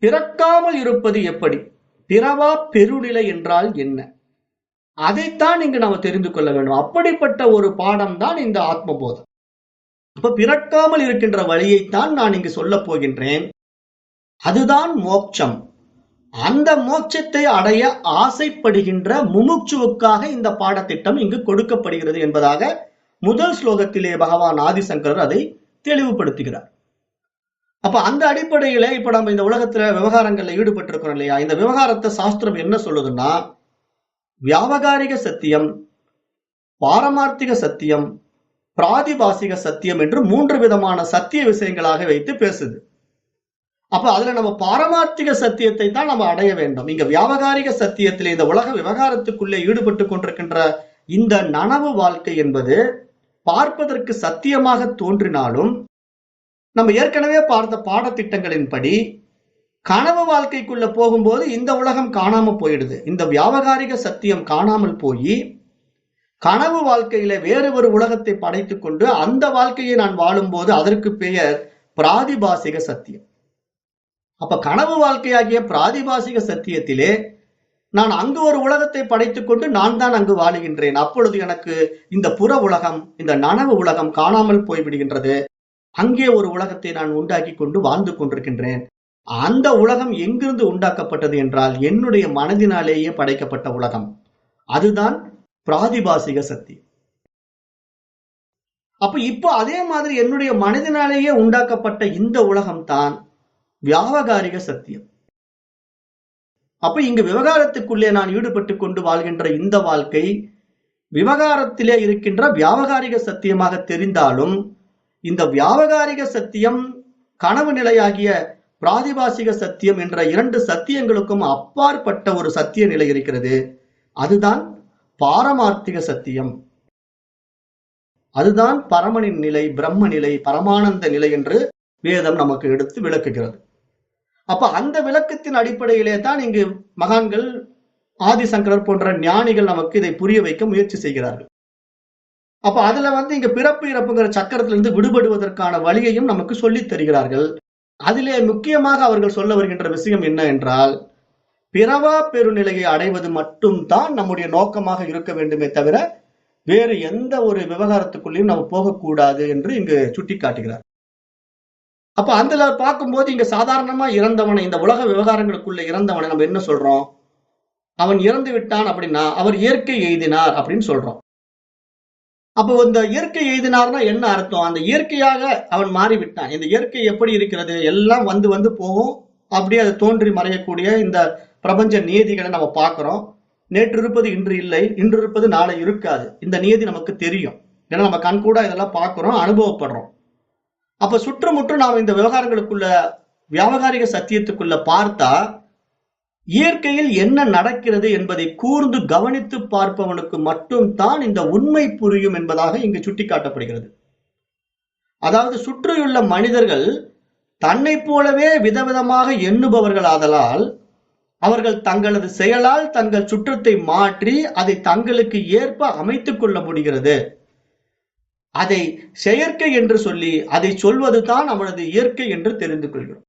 பிறக்காமல் இருப்பது எப்படி, பிறவா பெருநிலை என்றால் என்ன, அதைத்தான் இங்கு நாம் தெரிந்து கொள்ள வேண்டும். அப்படிப்பட்ட ஒரு பாடம் தான் இந்த ஆத்மபோதம். அப்ப பிறக்காமல் இருக்கின்ற வழியைத்தான் நான் இங்கு சொல்ல போகின்றேன். அதுதான் மோட்சம். அந்த மோட்சத்தை அடைய ஆசைப்படுகின்ற முமுட்சுவுக்காக இந்த பாடத்திட்டம் இங்கு கொடுக்கப்படுகிறது என்பதாக முதல் ஸ்லோகத்திலே பகவான் ஆதிசங்கரர் அதை தெளிவுபடுத்துகிறார். அப்ப அந்த அடிப்படையில இப்ப நம்ம இந்த உலகத்துல விவகாரங்கள்ல ஈடுபட்டு இருக்கிறோம் இல்லையா, இந்த விவகாரத்தை சாஸ்திரம் என்ன சொல்லுதுன்னா, வியாவகாரிக சத்தியம், பாரமார்த்திக சத்தியம், பிராதிபாசிக சத்தியம் என்று 3 விதமான சத்திய விஷயங்களாக வைத்து பேசுது. அப்ப அதுல நம்ம பாரமார்த்திக சத்தியத்தை தான் நம்ம அடைய வேண்டும். இங்க வியாவகாரிக சத்தியத்திலே இந்த உலக விவகாரத்துக்குள்ளே ஈடுபட்டு கொண்டிருக்கின்ற இந்த நனவு வாழ்க்கை என்பது பார்ப்பதற்கு சத்தியமாக தோன்றினாலும், நம்ம ஏற்கனவே பார்த்த பாடத்திட்டங்களின்படி கனவு வாழ்க்கைக்குள்ள போகும்போது இந்த உலகம் காணாம போயிடுது. இந்த வியாவகாரிக சத்தியம் காணாமல் போய் கனவு வாழ்க்கையில வேறு ஒரு உலகத்தை படைத்துக் கொண்டு அந்த வாழ்க்கையை நான் வாழும்போது அதற்கு பெயர் பிராதிபாசிக சத்தியம். அப்ப கனவு வாழ்க்கையாகிய பிராதிபாசிக சத்தியத்திலே நான் அங்கு ஒரு உலகத்தை படைத்துக் கொண்டு நான் தான் அங்கு வாழுகின்றேன். அப்பொழுது எனக்கு இந்த புற உலகம், இந்த நனவு உலகம் காணாமல் போய்விடுகின்றது. அங்கே ஒரு உலகத்தை நான் உண்டாக்கி கொண்டு வாழ்ந்து கொண்டிருக்கின்றேன். அந்த உலகம் எங்கிருந்து உண்டாக்கப்பட்டது என்றால் என்னுடைய மனதினாலேயே படைக்கப்பட்ட உலகம். அதுதான் பிராதிபாசிக சத்தியம். அப்ப இப்போ அதே மாதிரி என்னுடைய மனதினாலேயே உண்டாக்கப்பட்ட இந்த உலகம் தான் வியாவகாரிக சத்தியம். அப்ப இங்கு விவகாரத்துக்குள்ளே நான் ஈடுபட்டு கொண்டு வாழ்கின்ற இந்த வாழ்க்கை விவகாரத்திலே இருக்கின்ற வியாவகாரிக சத்தியமாக தெரிந்தாலும், இந்த வியாவகாரிக சத்தியம் கனவு நிலையாகிய பிராதிபாசிக சத்தியம் என்ற 2 சத்தியங்களுக்கும் அப்பாற்பட்ட ஒரு சத்திய நிலை இருக்கிறது. அதுதான் பாரமார்த்திக சத்தியம். அதுதான் பரமனின் நிலை, பிரம்ம நிலை, பரமானந்த நிலை என்று வேதம் நமக்கு எடுத்து விளக்குகிறது. அப்ப அந்த விளக்கத்தின் அடிப்படையிலே தான் இங்கு மகான்கள், ஆதிசங்கரர் போன்ற ஞானிகள் நமக்கு இதை புரிய வைக்க முயற்சி செய்கிறார்கள். அப்ப அதுல இங்க பிறப்பு இறப்புங்கிற சக்கரத்திலிருந்து விடுபடுவதற்கான வழியையும் நமக்கு சொல்லித் தருகிறார்கள். அதிலே முக்கியமாக அவர்கள் சொல்ல வருகின்ற விஷயம் என்ன என்றால், பிறவா பெருநிலையை அடைவது மட்டும்தான் நம்முடைய நோக்கமாக இருக்க வேண்டுமே தவிர வேறு எந்த ஒரு விவகாரத்துக்குள்ளேயும் நம்ம போகக்கூடாது என்று இங்கு சுட்டி காட்டுகிறார். அப்ப அதுல பார்க்கும்போது இங்க சாதாரணமா இறந்தவனை, இந்த உலக விவகாரங்களுக்குள்ள இறந்தவனை நம்ம என்ன சொல்றோம்? அவன் இறந்து விட்டான் அப்படின்னா அவர் இயற்கை எய்தினார் அப்படின்னு சொல்றோம். அப்போ இந்த இயற்கை எய்தினார்னா என்ன அர்த்தம்? அந்த இயற்கையாக அவன் மாறிவிட்டான். இந்த இயற்கை எப்படி இருக்கிறது? எல்லாம் வந்து வந்து போகும், அப்படியே அது தோன்றி மறையக்கூடிய இந்த பிரபஞ்ச நியதிகளை நம்ம பார்க்கிறோம். நேற்று இருப்பது இன்று இல்லை, இன்று இருப்பது நாளை இருக்காது. இந்த நியதி நமக்கு தெரியும். ஏன்னா நம்ம கண்கூட இதெல்லாம் பார்க்கிறோம், அனுபவப்படுறோம். அப்ப சுற்றுமுற்றும் நாம் இந்த விவகாரங்களுக்குள்ள, வியாவகாரிக சத்தியத்துக்குள்ள பார்த்தா இயற்கையில் என்ன நடக்கிறது என்பதை கூர்ந்து கவனித்து பார்ப்பவனுக்கு மட்டும்தான் இந்த உண்மை புரியும் என்பதாக இங்கு சுட்டிக்காட்டப்படுகிறது. அதாவது சுற்றியுள்ள மனிதர்கள் தன்னை போலவே விதவிதமாக எண்ணுபவர்கள் ஆதலால் அவர்கள் தங்களது செயலால் தங்கள் சுற்றத்தை மாற்றி அதை தங்களுக்கு ஏற்ப அமைத்துக் கொள்ள முடிகிறது. அதை செயற்கை என்று சொல்லி அதை சொல்வதுதான் அவனது இயற்கை என்று தெரிந்து கொள்கிறோம்.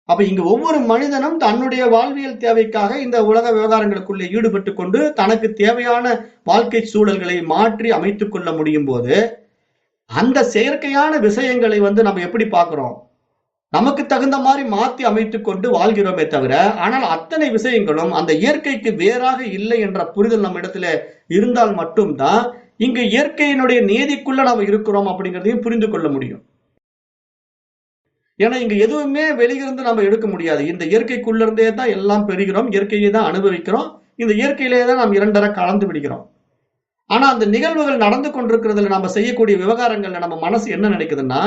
அப்ப இங்கு ஒவ்வொரு மனிதனும் தன்னுடைய வாழ்வியல் தேவைக்காக இந்த உலக விவகாரங்களுக்குள்ளே ஈடுபட்டு கொண்டு தனக்கு தேவையான வாழ்க்கை சூழல்களை மாற்றி அமைத்துக் கொள்ள முடியும் போது அந்த செயற்கையான விஷயங்களை நம்ம எப்படி பார்க்கிறோம்? நமக்கு தகுந்த மாதிரி மாற்றி அமைத்துக் கொண்டு வாழ்கிறோமே தவிர, ஆனால் அத்தனை விஷயங்களும் அந்த இயற்கைக்கு வேறாக இல்லை என்ற புரிதல் நம்ம இடத்துல இருந்தால் மட்டும்தான் இங்கு இயற்கையினுடைய நீதிக்குள்ள நாம் இருக்கிறோம் அப்படிங்கிறதையும் புரிந்து கொள்ள முடியும். ஏன்னா இங்க எதுவுமே வெளியிருந்து நம்ம எடுக்க முடியாது. இந்த இயற்கைக்குள்ள இருந்தே தான் எல்லாம் பெறுகிறோம், இயற்கையை தான் அனுபவிக்கிறோம். இந்த இயற்கையிலே தான் நாம் இரண்டரை கலந்து விடுகிறோம். ஆனா அந்த நிகழ்வுகள் நடந்து கொண்டிருக்கிறதுல நம்ம செய்யக்கூடிய விவகாரங்கள்ல நம்ம மனசு என்ன நினைக்குதுன்னா,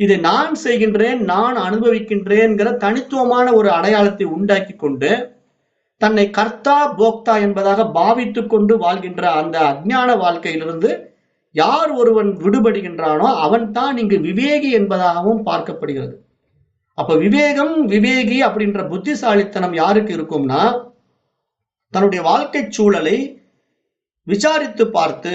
இதை நான் செய்கின்றேன், நான் அனுபவிக்கின்றேன்கிற தனித்துவமான ஒரு அடையாளத்தை உண்டாக்கி கொண்டு தன்னை கர்த்தா போக்தா என்பதாக பாவித்துக் கொண்டு வாழ்கின்ற அந்த அஞ்ஞான வாழ்க்கையிலிருந்து யார் ஒருவன் விடுபடுகின்றானோ அவன் தான் இங்கு விவேகி என்பதாகவும் பார்க்கப்படுகிறது. அப்ப விவேகம், விவேகி அப்படின்ற புத்திசாலித்தனம் யாருக்கு இருக்கும்னா, தன்னுடைய வாழ்க்கை சூழலை விசாரித்து பார்த்து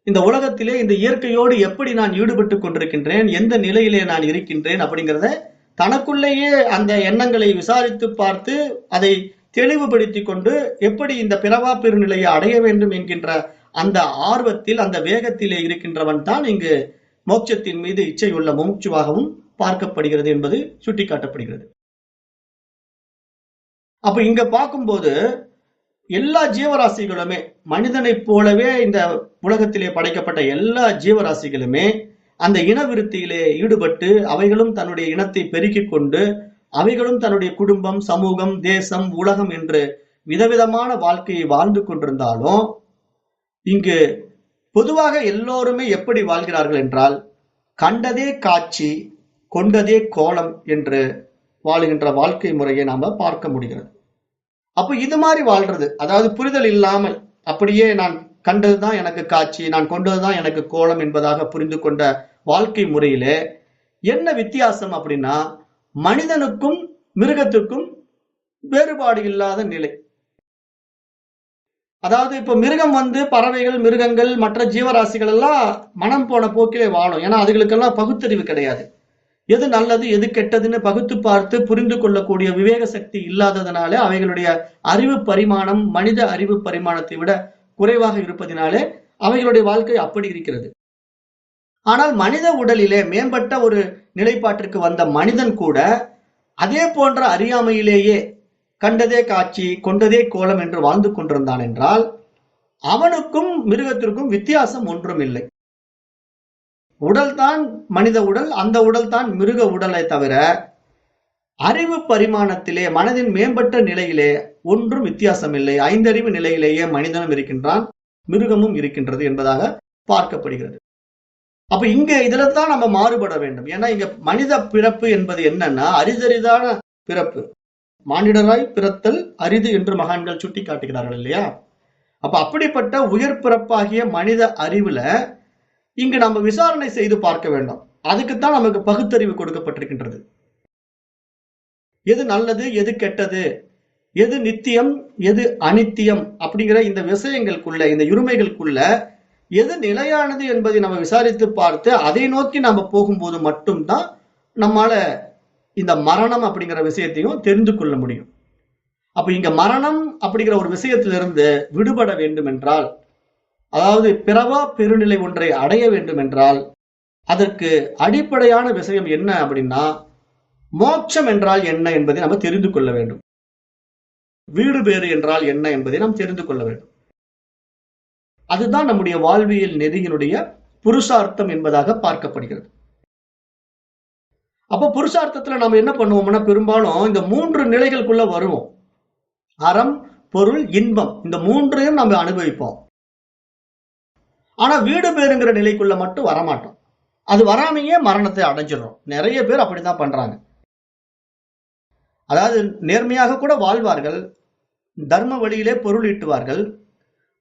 இந்த உலகத்திலே இந்த இயற்கையோடு எப்படி நான் ஈடுபட்டு கொண்டிருக்கின்றேன், எந்த நிலையிலே நான் இருக்கின்றேன் அப்படிங்கிறத தனக்குள்ளேயே அந்த எண்ணங்களை விசாரித்து பார்த்து அதை தெளிவுபடுத்தி கொண்டு எப்படி இந்த பிறவா பெருநிலையை அடைய வேண்டும் என்கின்ற அந்த ஆர்வத்தில், அந்த வேகத்திலே இருக்கின்றவன் தான் இங்கு மோட்சத்தின் மீது இச்சையுள்ள முமுட்சுவாகவும் பார்க்கப்படுகிறது என்பது சுட்டிக்காட்டப்படுகிறது. அப்ப இங்க பார்க்கும்போது எல்லா ஜீவராசிகளுமே மனிதனைப் போலவே இந்த உலகத்திலே படைக்கப்பட்ட எல்லா ஜீவராசிகளுமே அந்த இனவிருத்தியிலே ஈடுபட்டு அவைகளும் தன்னுடைய இனத்தை பெருக்கிக் கொண்டு அவைகளும் தன்னுடைய குடும்பம், சமூகம், தேசம், உலகம் என்று விதவிதமான வாழ்க்கையை வாழ்ந்து கொண்டிருந்தாலும் இங்கு பொதுவாக எல்லோருமே எப்படி வாழ்கிறார்கள் என்றால் கண்டதே காட்சி கொண்டதே கோலம் என்று வாழுகின்ற வாழ்க்கை முறையை நாம பார்க்க முடிகிறது. அப்ப இது மாதிரி வாழ்றது, அதாவது புரிதல் இல்லாமல் அப்படியே நான் கண்டதுதான் எனக்கு காட்சி, நான் கொண்டதுதான் எனக்கு கோலம் என்பதாக புரிந்து கொண்ட வாழ்க்கை முறையிலே என்ன வித்தியாசம் அப்படின்னா மனிதனுக்கும் மிருகத்துக்கும் வேறுபாடு இல்லாத நிலை. அதாவது இப்ப மிருகம் பறவைகள், மிருகங்கள், மற்ற ஜீவராசிகள் எல்லாம் மனம் போன போக்கிலே வாழும். ஏன்னா அதுகளுக்கெல்லாம் பகுத்தறிவு கிடையாது. எது நல்லது எது கெட்டதுன்னு பகுத்து பார்த்து புரிந்து கொள்ளக்கூடிய விவேக சக்தி இல்லாததுனால அவைகளுடைய அறிவு பரிமாணம் மனித அறிவு பரிமாணத்தை விட குறைவாக இருப்பதினாலே அவைகளுடைய வாழ்க்கை அப்படி இருக்கிறது. ஆனால் மனித உடலிலே மேம்பட்ட ஒரு நிலைப்பாட்டிற்கு வந்த மனிதன் கூட அதே போன்ற அறியாமையிலேயே கண்டதே காட்சி கொண்டதே கோலம் என்று வாழ்ந்து கொண்டிருந்தான் என்றால் அவனுக்கும் மிருகத்திற்கும் வித்தியாசம் ஒன்றும் இல்லை. உடல் தான் மனித உடல், அந்த உடல் தான் மிருக உடலை தவிர அறிவு பரிமாணத்திலே மனதின் மேம்பட்ட நிலையிலே ஒன்றும் வித்தியாசம் இல்லை. ஐந்தறிவு நிலையிலேயே மனிதனும் இருக்கின்றான், மிருகமும் இருக்கின்றது என்பதாக பார்க்கப்படுகிறது. அப்ப இங்க இதுல தான் நம்ம மாறுபட வேண்டும். ஏன்னா இங்க மனித பிறப்பு என்பது என்னன்னா அரிதரிதான பிறப்பு. மானிடராய் பிறத்தல் அரிது என்று மகான்கள் சுட்டி காட்டுகிறார்கள் இல்லையா? அப்ப அப்படிப்பட்ட உயர் பிறப்பாகிய மனித அறிவுல இங்கு நம்ம விசாரணை செய்து பார்க்க வேண்டும். அதுக்குத்தான் நமக்கு பகுத்தறிவு கொடுக்கப்பட்டிருக்கின்றது. எது நல்லது எது கெட்டது, எது நித்தியம் எது அனித்தியம் அப்படிங்கிற இந்த விஷயங்களுக்குள்ள, இந்த இருமைகளுக்குள்ள எது நிலையானது என்பதை நம்ம விசாரித்து பார்த்து அதை நோக்கி நம்ம போகும்போது மட்டும்தான் நம்மால இந்த மரணம் அப்படிங்கிற விஷயத்தையும் தெரிந்து கொள்ள முடியும். அப்ப இங்க மரணம் அப்படிங்கிற ஒரு விஷயத்திலிருந்து விடுபட வேண்டும் என்றால், அதாவது பிறவா பெருநிலை ஒன்றை அடைய வேண்டும் என்றால் அதற்கு அடிப்படையான விஷயம் என்ன அப்படின்னா மோட்சம் என்றால் என்ன என்பதை நம்ம தெரிந்து கொள்ள வேண்டும். வீடு பேறு என்றால் என்ன என்பதை நாம் தெரிந்து கொள்ள வேண்டும். அதுதான் நம்முடைய வாழ்வியல் நெறியினுடைய புருஷார்த்தம் என்பதாக பார்க்கப்படுகிறது. அப்ப புருஷார்த்தத்துல நம்ம என்ன பண்ணுவோம்னா பெரும்பாலும் இந்த 3 நிலைகளுக்குள்ள வருவோம். அறம், பொருள், இன்பம், இந்த 3ஐயும் நம்ம அனுபவிப்போம். ஆனா வீடு பேருங்கிற நிலைக்குள்ள மட்டும் வரமாட்டோம். அது வராமையே மரணத்தை அடைஞ்சிடறோம். நிறைய பேர் அப்படிதான் பண்றாங்க. அதாவது நேர்மையாக கூட வாழ்வார்கள், தர்ம வழியிலே பொருள் ஈட்டுவார்கள்,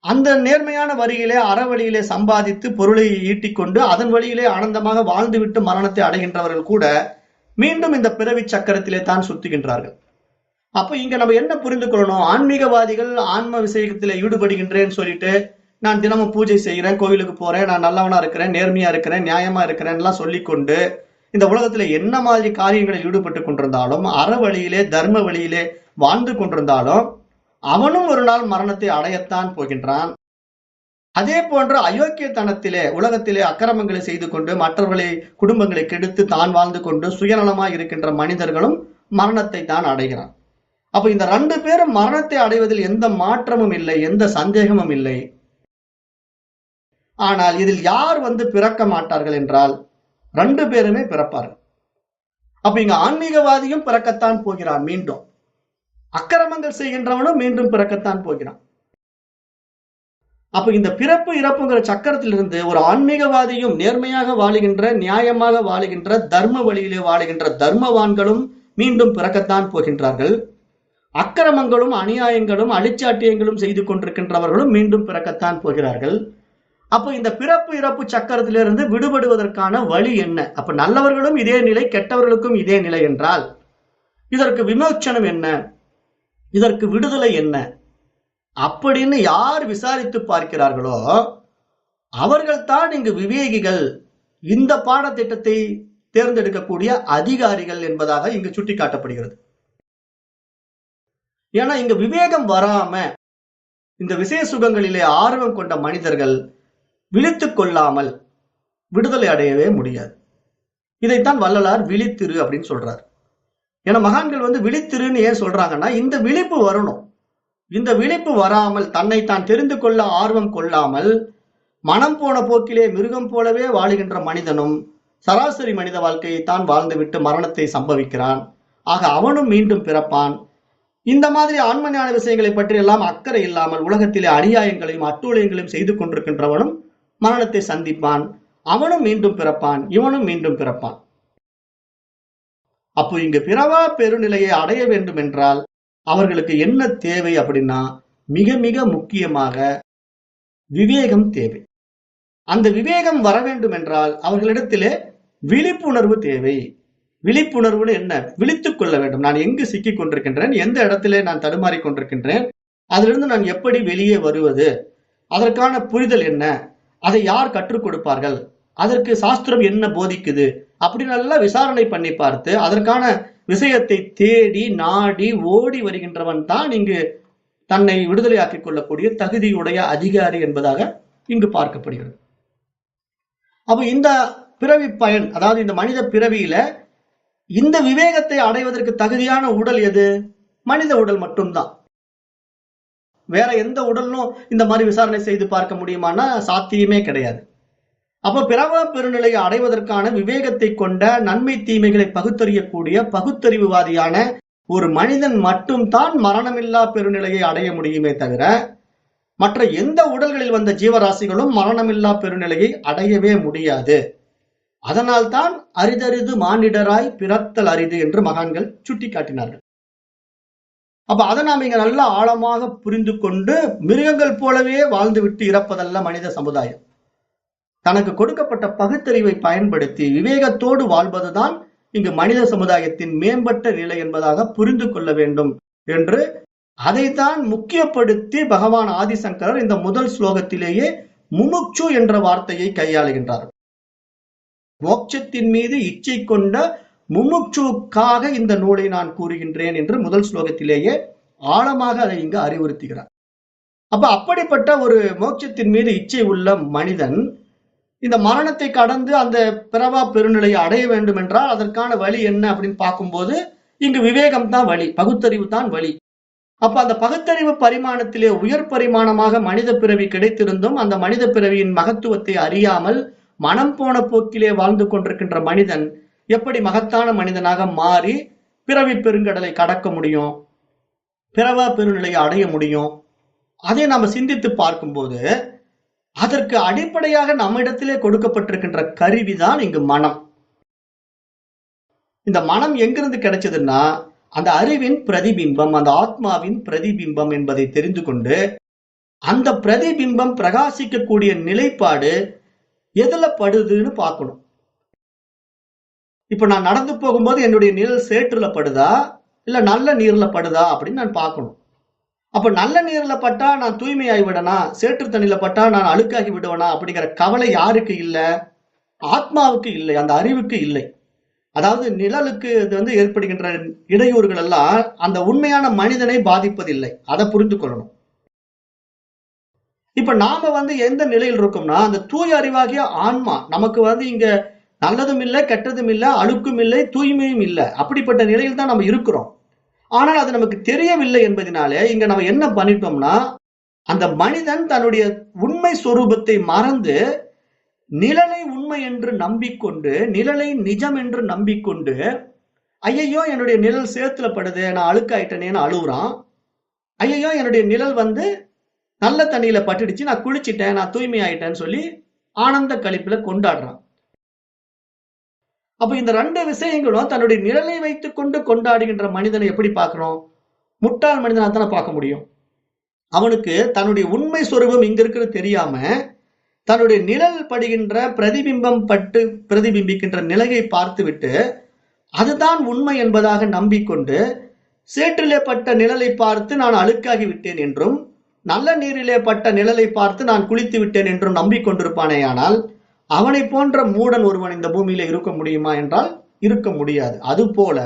அந்த நேர்மையான வழியிலே அற வழியிலே சம்பாதித்து பொருளை ஈட்டிக்கொண்டு அதன் வழியிலே ஆனந்தமாக வாழ்ந்துவிட்டு மரணத்தை அடைகின்றவர்கள் கூட மீண்டும் இந்த பிறவி சக்கரத்திலே தான் சுத்துகின்றார்கள். அப்ப இங்க நம்ம என்ன புரிந்து கொள்ளணும்? ஆன்மீகவாதிகள் ஆன்ம விஷயத்திலே ஈடுபடுகின்றேன்னு சொல்லிட்டு நான் தினமும் பூஜை செய்கிறேன், கோயிலுக்கு போறேன், நான் நல்லவனா இருக்கிறேன், நேர்மையா இருக்கிறேன், நியாயமா இருக்கிறேன் எல்லாம் சொல்லிக்கொண்டு இந்த உலகத்துல என்ன மாதிரி காரியங்களில் ஈடுபட்டு கொண்டிருந்தாலும் அற வழியிலே தர்ம வழியிலே வாழ்ந்து கொண்டிருந்தாலும் அவனும் ஒரு நாள் மரணத்தை அடையத்தான் போகின்றான். அதே போன்ற அயோக்கியத்தனத்திலே உலகத்திலே அக்கிரமங்களை செய்து கொண்டு மற்றவர்களை குடும்பங்களை கெடுத்து தான் வாழ்ந்து கொண்டு சுயநலமாய் இருக்கின்ற மனிதர்களும் மரணத்தை தான் அடைகிறான். அப்ப இந்த 2 பேரும் மரணத்தை அடைவதில் எந்த மாற்றமும் இல்லை, எந்த சந்தேகமும் இல்லை. ஆனால் இதில் யார் பிறக்க மாட்டார்கள் என்றால் 2 பேருமே பிறப்பார்கள். அப்ப இங்க ஆன்மீகவாதியும் பிறக்கத்தான் போகிறான், மீண்டும் அக்கிரமங்கள் செய்கின்றவனும் மீண்டும் பிறக்கத்தான் போகிறான். அப்ப இந்த பிறப்பு இறப்புங்கிற சக்கரத்திலிருந்து ஒரு ஆன்மீகவாதியும் நேர்மையாக வாழுகின்ற, நியாயமாக வாழுகின்ற, தர்ம வழியிலே வாழுகின்ற தர்மவான்களும் மீண்டும் பிறக்கத்தான் போகின்றார்கள். அக்கிரமங்களும் அநியாயங்களும் அழிச்சாட்டியங்களும் செய்து கொண்டிருக்கின்றவர்களும் மீண்டும் பிறக்கத்தான் போகிறார்கள். அப்ப இந்த பிறப்பு இறப்பு சக்கரத்திலிருந்து விடுபடுவதற்கான வழி என்ன? அப்ப நல்லவர்களும் இதே நிலை, கெட்டவர்களுக்கும் இதே நிலை என்றால் இதற்கு விமோச்சனம் என்ன, இதற்கு விடுதலை என்ன அப்படின்னு யார் விசாரித்து பார்க்கிறார்களோ அவர்கள் தான் இங்கு விவேகிகள், இந்த பாடத்திட்டத்தை தேர்ந்தெடுக்கக்கூடிய அதிகாரிகள் என்பதாக இங்கு சுட்டிக்காட்டப்படுகிறது. ஏன்னா இங்க விவேகம் வராம இந்த விசேஷ சுகங்களிலே ஆர்வம் கொண்ட மனிதர்கள் விழித்துக் கொள்ளாமல் விடுதலை அடையவே முடியாது. இதைத்தான் வள்ளலார் விழித்திரு அப்படின்னு சொல்றார். ஏன்னா மகான்கள் விழித்திருன்னு ஏன் சொல்றாங்கன்னா இந்த விழிப்பு வரணும். இந்த விழிப்பு வராமல், தன்னை தான் தெரிந்து கொள்ள ஆர்வம் கொள்ளாமல் மனம் போன போக்கிலே மிருகம் போலவே வாழுகின்ற மனிதனும் சராசரி மனித வாழ்க்கையை தான் வாழ்ந்துவிட்டு மரணத்தை சம்பவிக்கிறான். ஆக அவனும் மீண்டும் பிறப்பான். இந்த மாதிரி ஆன்ம ஞான விஷயங்களை பற்றி எல்லாம் அக்கறை இல்லாமல் உலகத்திலே அநியாயங்களையும் அட்டூழியங்களையும் செய்து கொண்டிருக்கின்றவனும் மரணத்தை சந்திப்பான். அவனும் மீண்டும் பிறப்பான், இவனும் மீண்டும் பிறப்பான். அப்போ இங்கு பிறவா பெருநிலையை அடைய வேண்டும் என்றால் அவர்களுக்கு என்ன தேவை அப்படின்னா, மிக மிக முக்கியமாக விவேகம் தேவை. அந்த விவேகம் வர வேண்டும் என்றால் அவர்களிடத்திலே விழிப்புணர்வு தேவை. விழிப்புணர்வுன்னு என்ன? விழித்துக் கொள்ள வேண்டும். நான் எங்கு சிக்கிக் கொண்டிருக்கின்றேன், எந்த இடத்திலே நான் தடுமாறிக் கொண்டிருக்கின்றேன், அதிலிருந்து நான் எப்படி வெளியே வருவது, அதற்கான புரிதல் என்ன, அதை யார் கற்றுக் கொடுப்பார்கள், அதற்கு சாஸ்திரம் என்ன போதிக்குது, அப்படி நல்லா விசாரணை பண்ணி பார்த்து அதற்கான விஷயத்தை தேடி நாடி ஓடி வருகின்றவன் தான் இங்கு தன்னை விடுதலையாக்கிக் கொள்ளக்கூடிய தகுதியுடைய அதிகாரி என்பதாக இங்கு பார்க்கப்படுகிறது. அப்ப இந்த பிறவி பயன், அதாவது இந்த மனித பிறவியில இந்த விவேகத்தை அடைவதற்கு தகுதியான உடல் எது? மனித உடல் மட்டும்தான். வேற எந்த உடலும் இந்த மாதிரி விசாரணை செய்து பார்க்க முடியுமானா சாத்தியமே கிடையாது. அப்ப பிறவா பெருநிலையை அடைவதற்கான விவேகத்தை கொண்ட நன்மை தீமைகளை பகுத்தறியக்கூடிய பகுத்தறிவுவாதியான ஒரு மனிதன் மட்டும்தான் மரணமில்லா பெருநிலையை அடைய முடியுமே தவிர மற்ற எந்த உடல்களில் வந்த ஜீவராசிகளும் மரணமில்லா பெருநிலையை அடையவே முடியாது. அதனால்தான் அரிதறிது மானிடராய் பிறத்தல் அரிது என்று மகான்கள் சுட்டி காட்டினார்கள். அப்ப அதை நாம் இங்க நல்ல ஆழமாக புரிந்து கொண்டு, மிருகங்கள் போலவே வாழ்ந்துவிட்டு இறப்பதல்ல மனித சமுதாயம். தனக்கு கொடுக்கப்பட்ட பகுத்தறிவை பயன்படுத்தி விவேகத்தோடு வாழ்வதுதான் இங்கு மனித சமுதாயத்தின் மேம்பட்ட நிலை என்பதாக புரிந்து கொள்ள வேண்டும் என்று அதைத்தான் முக்கியப்படுத்தி பகவான் ஆதிசங்கரர் இந்த முதல் ஸ்லோகத்திலேயே முமுட்சு என்ற வார்த்தையை கையாளுகின்றார். மோட்சத்தின் மீது இச்சை கொண்ட முமுட்சுக்காக இந்த நூலை நான் கூறுகின்றேன் என்று முதல் ஸ்லோகத்திலேயே ஆழமாக அதை இங்கு அறிவுறுத்துகிறார். அப்ப அப்படிப்பட்ட ஒரு மோட்சத்தின் மீது இச்சை உள்ள மனிதன் இந்த மரணத்தை கடந்து அந்த பிறவா பெருநிலையை அடைய வேண்டும் என்றால் அதற்கான வழி என்ன அப்படின்னு பார்க்கும்போது இங்கு விவேகம் தான் வழி, பகுத்தறிவு தான் வழி. அப்ப அந்த பகுத்தறிவு பரிமாணத்திலே உயர் பரிமாணமாக மனித பிறவி கிடைத்திருந்தும் அந்த மனித பிறவியின் மகத்துவத்தை அறியாமல் மனம் போன போக்கிலே வாழ்ந்து கொண்டிருக்கின்ற மனிதன் எப்படி மகத்தான மனிதனாக மாறி பிறவி பெருங்கடலை கடக்க முடியும், பிறவா பெருநிலையை அடைய முடியும்? அதை நாம சிந்தித்து பார்க்கும்போது அதற்கு அடிப்படையாக நம்மிடத்திலே கொடுக்கப்பட்டிருக்கின்ற கருவிதான் இங்கு மனம். இந்த மனம் எங்கிருந்து கிடைச்சதுன்னா அந்த அறிவின் பிரதிபிம்பம், அந்த ஆத்மாவின் பிரதிபிம்பம் என்பதை தெரிந்து கொண்டு அந்த பிரதிபிம்பம் பிரகாசிக்கக்கூடிய நிலைப்பாடு எதுல படுதுன்னு பார்க்கணும். இப்ப நான் நடந்து போகும்போது என்னுடைய நிழல் சேற்றுல படுதா இல்ல நல்ல நீர்ல படுதா அப்படின்னு நான் பார்க்கணும். அப்ப நல்ல நீர்ல பட்டா நான் தூய்மையாகி விடனா, சேற்று தண்ணியில பட்டா நான் அழுக்காகி விடுவனா அப்படிங்கிற கவலை யாருக்கு இல்லை? ஆத்மாவுக்கு இல்லை, அந்த அறிவுக்கு இல்லை. அதாவது நிழலுக்கு இது ஏற்படுகின்ற இடையூறுகள் எல்லாம் அந்த உண்மையான மனிதனை பாதிப்பதில்லை. அதை புரிந்து கொள்ளணும். இப்ப நாம எந்த நிலையில் இருக்கோம்னா அந்த தூய அறிவாகிய ஆன்மா நமக்கு இங்க நல்லதும் இல்லை, கெட்டதும் இல்லை, அழுக்கும் இல்லை, தூய்மையும் இல்லை. அப்படிப்பட்ட நிலையில் தான் நம்ம இருக்கிறோம். ஆனால் அது நமக்கு தெரியவில்லை என்பதனாலே இங்க நம்ம என்ன பண்ணிட்டோம்னா அந்த மனிதன் தன்னுடைய உண்மை சொரூபத்தை மறந்து நிழலை உண்மை என்று நம்பிக்கொண்டு, நிழலை நிஜம் என்று நம்பிக்கொண்டு, ஐயையோ என்னுடைய நிழல் சேத்துல படுது, நான் அழுக்காயிட்டேனேன்னு அழுகுறான். ஐயையோ என்னுடைய நிழல் நல்ல தண்ணியில பட்டுடுச்சு, நான் குளிச்சிட்டேன், நான் தூய்மை ஆயிட்டேன்னு சொல்லி ஆனந்த கழிப்புல கொண்டாடுறான். அப்ப இந்த ரெண்டு விஷயங்களும் தன்னுடைய நிழலை வைத்துக் கொண்டு கொண்டாடுகின்ற மனிதனை எப்படி பார்க்கிறோம்? முட்டாள் மனிதனா தானே பார்க்க முடியும். அவனுக்கு தன்னுடைய உண்மை சொரூபம் இங்க இருக்கிறது தெரியாம தன்னுடைய நிழல் படுகின்ற பிரதிபிம்பம் பட்டு பிரதிபிம்பிக்கின்ற நிலையை பார்த்து விட்டு அதுதான் உண்மை என்பதாக நம்பிக்கொண்டு சேற்றிலே பட்ட நிழலை பார்த்து நான் அழுக்காகி விட்டேன் என்றும் நல்ல நீரிலே பட்ட நிழலை பார்த்து நான் குளித்து விட்டேன் என்றும் நம்பிக்கொண்டிருப்பானேயானால் அவனை போன்ற மூடன் ஒருவன் இந்த பூமியில இருக்க முடியுமா என்றால் இருக்க முடியாது. அதுபோல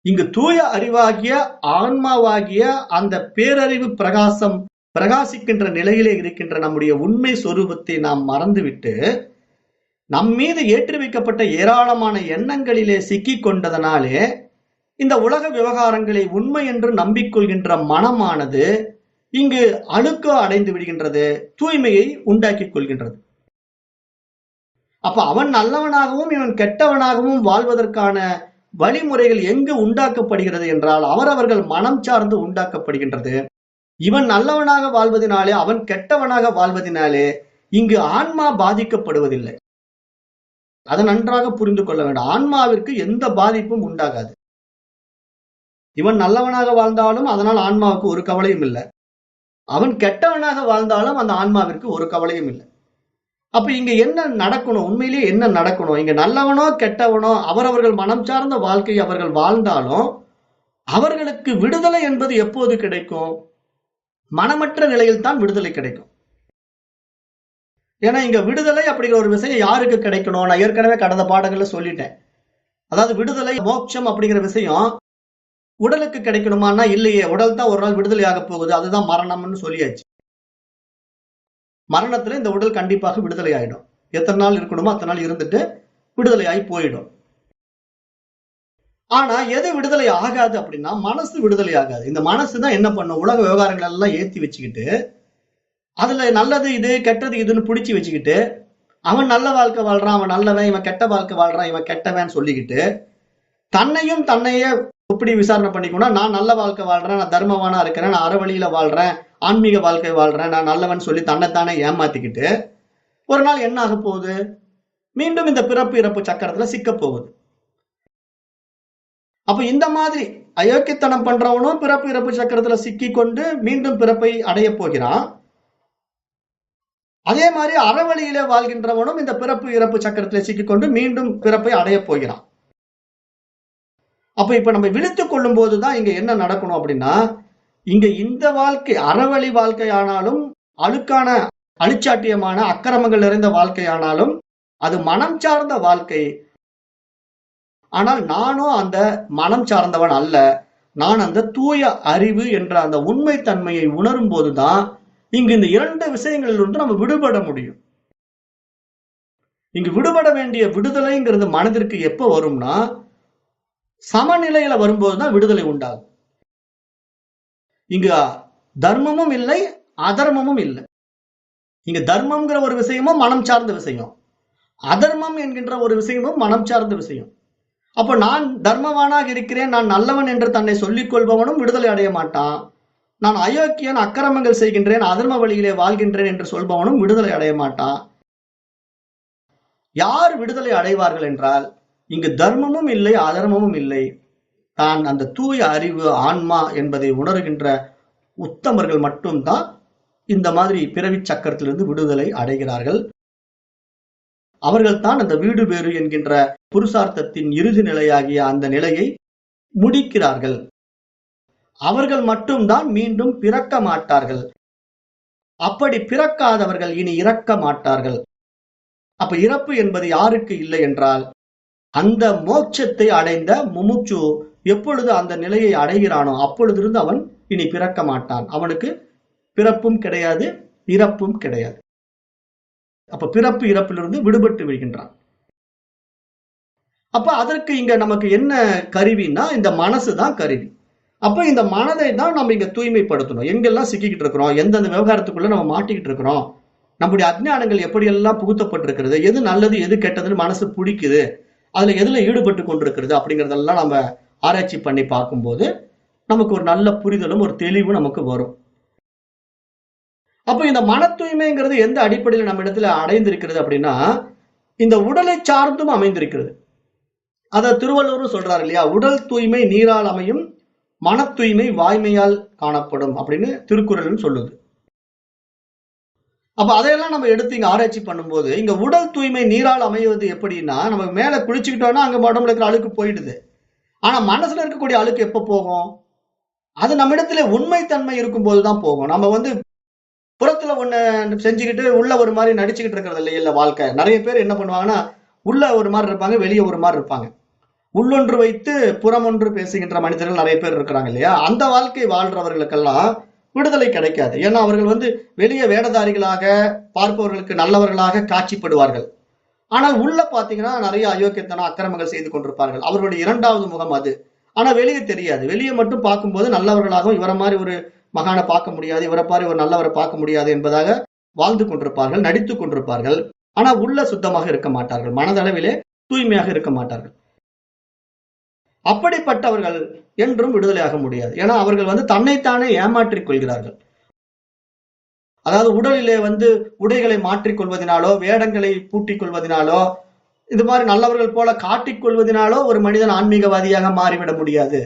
இங்கு தூய அறிவாகிய ஆன்மாவாகிய அந்த பேரறிவு பிரகாசம் பிரகாசிக்கின்ற நிலையிலே இருக்கின்ற நம்முடைய உண்மை சொரூபத்தை நாம் மறந்துவிட்டு நம் மீது ஏற்றி வைக்கப்பட்ட ஏராளமான எண்ணங்களிலே சிக்கி கொண்டதனாலே இந்த உலக விவகாரங்களை உண்மை என்று நம்பிக்கொள்கின்ற மனமானது இங்கு அழுக்க அடைந்து விடுகின்றது, தூய்மையை உண்டாக்கிக் கொள்கின்றது. அப்ப அவன் நல்லவனாகவும் இவன் கெட்டவனாகவும் வாழ்வதற்கான வழிமுறைகள் எங்கு உண்டாக்கப்படுகிறது என்றால் அவரவர்கள் மனம் சார்ந்து உண்டாக்கப்படுகின்றது. இவன் நல்லவனாக வாழ்வதனாலே அவன் கெட்டவனாக வாழ்வதனாலே இங்கு ஆன்மா பாதிக்கப்படுவதில்லை. அதை நன்றாக புரிந்து கொள்ள வேண்டும். ஆன்மாவிற்கு எந்த பாதிப்பும் உண்டாகாது. இவன் நல்லவனாக வாழ்ந்தாலும் அதனால் ஆன்மாவுக்கு ஒரு கவலையும் இல்லை. அவன் கெட்டவனாக வாழ்ந்தாலும் அந்த ஆன்மாவிற்கு ஒரு கவலையும் இல்லை. அப்ப இங்க என்ன நடக்கணும்? உண்மையிலேயே என்ன நடக்கணும்? இங்க நல்லவனோ கெட்டவனோ அவரவர்கள் மனம் சார்ந்த வாழ்க்கையை அவர்கள் வாழ்ந்தாலும் அவர்களுக்கு விடுதலை என்பது எப்போது கிடைக்கும்? மனமற்ற நிலையில் தான் விடுதலை கிடைக்கும். ஏன்னா இங்க விடுதலை அப்படிங்கிற ஒரு விஷயம் யாருக்கு கிடைக்கணும்? நான் ஏற்கனவே கடந்த பாடங்கள்ல சொல்லிட்டேன். அதாவது விடுதலை, மோட்சம் அப்படிங்கிற விஷயம் உடலுக்கு கிடைக்கணுமான்னா இல்லையே. உடல் தான் ஒரு நாள் விடுதலை ஆக போகுது, அதுதான் மரணம்னு சொல்லியாச்சு. மரணத்துல இந்த உடல் கண்டிப்பாக விடுதலை ஆயிடும். எத்தனை நாள் இருக்கணுமோ அத்தனை நாள் இருந்துட்டு விடுதலை ஆகி போயிடும். ஆனா எது விடுதலை ஆகாது அப்படின்னா மனசு விடுதலை ஆகாது. இந்த மனசு தான் என்ன பண்ணும்? உலக விவகாரங்கள் எல்லாம் ஏத்தி வச்சுக்கிட்டு அதுல நல்லது இது கெட்டது இதுன்னு பிடிச்சி வச்சுக்கிட்டு அவன் நல்ல வாழ்க்கை வாழ்றான், அவன் நல்லவன், இவன் கெட்ட வாழ்க்கை வாழ்றான், இவன் கெட்டவன் சொல்லிக்கிட்டு தன்னையும் தன்னையே எப்படி விசாரணை பண்ணிக்கணும்? நான் நல்ல வாழ்க்கை வாழ்றேன், நான் தர்மவானா இருக்கிறேன், நான் அறவழியில வாழ்றேன், ஆன்மீக வாழ்க்கை வாழ்றேன், நான் நல்லவன் சொல்லி தன்னைத்தானே ஏமாத்திக்கிட்டு ஒரு நாள் என்ன ஆக போகுது? மீண்டும் இந்த பிறப்பு இறப்பு சக்கரத்துல சிக்க போகுது. அப்ப இந்த மாதிரி அயோக்கியத்தனம் பண்றவனும் பிறப்பு இறப்பு சக்கரத்துல சிக்கி கொண்டு மீண்டும் பிறப்பை அடைய போகிறான். அதே மாதிரி அறவழியிலே வாழ்கின்றவனும் இந்த பிறப்பு இறப்பு சக்கரத்துல சிக்கிக்கொண்டு மீண்டும் பிறப்பை அடைய போகிறான். அப்ப இப்ப நம்ம விழித்துக் கொள்ளும் போதுதான் இங்க என்ன நடக்கணும் அப்படின்னா, இங்க இந்த வாழ்க்கை அறவழி வாழ்க்கையானாலும் அழுக்கான அழிச்சாட்டியமான அக்கிரமங்கள் நிறைந்த வாழ்க்கையானாலும் அது மனம் சார்ந்த வாழ்க்கை. ஆனால் நானும் அந்த மனம் சார்ந்தவன் அல்ல, நான் அந்த தூய அறிவு என்ற அந்த உண்மை தன்மையை உணரும் போதுதான் இங்கு இந்த இரண்டு விஷயங்களிலிருந்து நம்ம விடுபட முடியும். இங்கு விடுபட வேண்டிய விடுதலைங்கிறது மனதிற்கு எப்ப வரும்னா சமநிலையில வரும்போதுதான் விடுதலை உண்டாகும். இங்க தர்மமும் இல்லை, அதர்மமும் இல்லை. இங்க தர்மம்ங்கிற ஒரு விஷயமும் மனம் சார்ந்த விஷயம், அதர்மம் என்கின்ற ஒரு விஷயமும் மனம் சார்ந்த விஷயம். அப்ப நான் தர்மவானாக இருக்கிறேன், நான் நல்லவன் என்று தன்னை சொல்லிக் கொள்பவனும் விடுதலை அடைய மாட்டான். நான் அயோக்கியன், அக்கிரமங்கள் செய்கின்றேன், அதர்ம வழியிலே வாழ்கின்றேன் என்று சொல்பவனும் விடுதலை அடைய மாட்டான். யார் விடுதலை அடைவார்கள் என்றால் இங்கு தர்மமும் இல்லை, அதர்மமும் இல்லை, தான் அந்த தூய அறிவு ஆன்மா என்பதை உணர்கின்ற உத்தமர்கள் மட்டும்தான் இந்த மாதிரி பிறவி சக்கரத்திலிருந்து விடுதலை அடைகிறார்கள். அவர்கள் தான் அந்த வீடு பேறு என்கின்ற புருஷார்த்தத்தின் இறுதி நிலையாகிய அந்த நிலையை முடிக்கிறார்கள். அவர்கள் மட்டும்தான் மீண்டும் பிறக்க மாட்டார்கள். அப்படி பிறக்காதவர்கள் இனி இறக்க மாட்டார்கள். அப்ப இறப்பு என்பது யாருக்கு இல்லை என்றால் அந்த மோட்சத்தை அடைந்த முமுட்சு எப்பொழுது அந்த நிலையை அடைகிறானோ அப்பொழுதிருந்து அவன் இனி பிறக்க மாட்டான். அவனுக்கு பிறப்பும் கிடையாது, இறப்பும் கிடையாது. அப்ப பிறப்பு இறப்பிலிருந்து விடுபட்டு விடுகின்றான். அப்ப அதற்கு இங்க நமக்கு என்ன கருவின்னா இந்த மனசுதான் கருவி. அப்ப இந்த மனதை தான் நம்ம இங்க தூய்மைப்படுத்தணும். எங்கெல்லாம் சிக்கிக்கிட்டு இருக்கிறோம், எந்தெந்த விவகாரத்துக்குள்ள நம்ம மாட்டிக்கிட்டு இருக்கிறோம், நம்முடைய அஜ்ஞானங்கள் எப்படியெல்லாம் புகுத்தப்பட்டிருக்கிறது, எது நல்லது எது கெட்டதுன்னு மனசு பிடிக்குது, அதுல எதுல ஈடுபட்டு கொண்டிருக்கிறது அப்படிங்கறதெல்லாம் நம்ம ஆராய்ச்சி பண்ணி பார்க்கும்போது நமக்கு ஒரு நல்ல புரிதலும் ஒரு தெளிவும் நமக்கு வரும். அப்ப இந்த மன தூய்மைங்கிறது எந்த அடிப்படையில் நம்ம இடத்துல அடைந்திருக்கிறது அப்படின்னா இந்த உடலை சார்ந்தும் அமைந்திருக்கிறது. அத திருவள்ளுவரும் சொல்றாரு இல்லையா, உடல் தூய்மை நீரால் அமையும், மன தூய்மை வாய்மையால் காணப்படும் அப்படின்னு திருக்குறள் சொல்லுது. அப்ப அதையெல்லாம் நம்ம எடுத்து இங்க ஆராய்ச்சி பண்ணும்போது இங்க உடல் தூய்மை நீரால் அமைவது எப்படின்னா, நம்ம மேல குளிச்சுக்கிட்டோம்னா அங்க உடம்புல இருக்கிற அழுக்கு போயிடுது. ஆனா மனசுல இருக்கக்கூடிய அழுக்கு எப்ப போகும்? அது நம்ம இடத்துல உண்மைத்தன்மை இருக்கும் போதுதான் போகும். நம்ம புறத்துல ஒண்ணு செஞ்சுக்கிட்டு உள்ள ஒரு மாதிரி நடிச்சுக்கிட்டு இருக்கிறது இல்ல வாழ்க்கை. நிறைய பேர் என்ன பண்ணுவாங்கன்னா உள்ள ஒரு மாதிரி இருப்பாங்க, வெளியே ஒரு மாதிரி இருப்பாங்க. உள்ளொன்று வைத்து புறமொன்று பேசுகின்ற மனிதர்கள் நிறைய பேர் இருக்கிறாங்க இல்லையா. அந்த வாழ்க்கை வாழ்றவர்களுக்கெல்லாம் விடுதலை கிடைக்காது. ஏன்னா அவர்கள் வெளியே வேடதாரிகளாக பார்ப்பவர்களுக்கு நல்லவர்களாக காட்சிப்படுவார்கள். ஆனால் உள்ள பாத்தீங்கன்னா நிறைய அயோக்கியத்தனம் அக்கிரமங்கள் செய்து கொண்டிருப்பார்கள். அவர்களுடைய இரண்டாவது முகம் அது. ஆனா வெளியே தெரியாது. வெளியே மட்டும் பார்க்கும்போது நல்லவர்களாகவும் இவரை மாதிரி ஒரு மகானை பார்க்க முடியாது, இவரை மாதிரி ஒரு நல்லவரை பார்க்க முடியாது என்பதாக வாழ்ந்து கொண்டிருப்பார்கள், நடித்துக் கொண்டிருப்பார்கள். ஆனா உள்ள சுத்தமாக இருக்க மாட்டார்கள், மனதளவிலே தூய்மையாக இருக்க மாட்டார்கள். அப்படிப்பட்டவர்கள் என்றும் விடுதலையாக முடியாது. ஏன்னா அவர்கள் தன்னைத்தானே ஏமாற்றிக் கொள்கிறார்கள். அதாவது உடலிலே உடைகளை மாற்றிக் கொள்வதனாலோ, வேடங்களை பூட்டிக் கொள்வதனாலோ, இது மாதிரி நல்லவர்கள் போல காட்டிக் கொள்வதனாலோ ஒரு மனிதன் ஆன்மீகவாதியாக மாறிவிட முடியாது.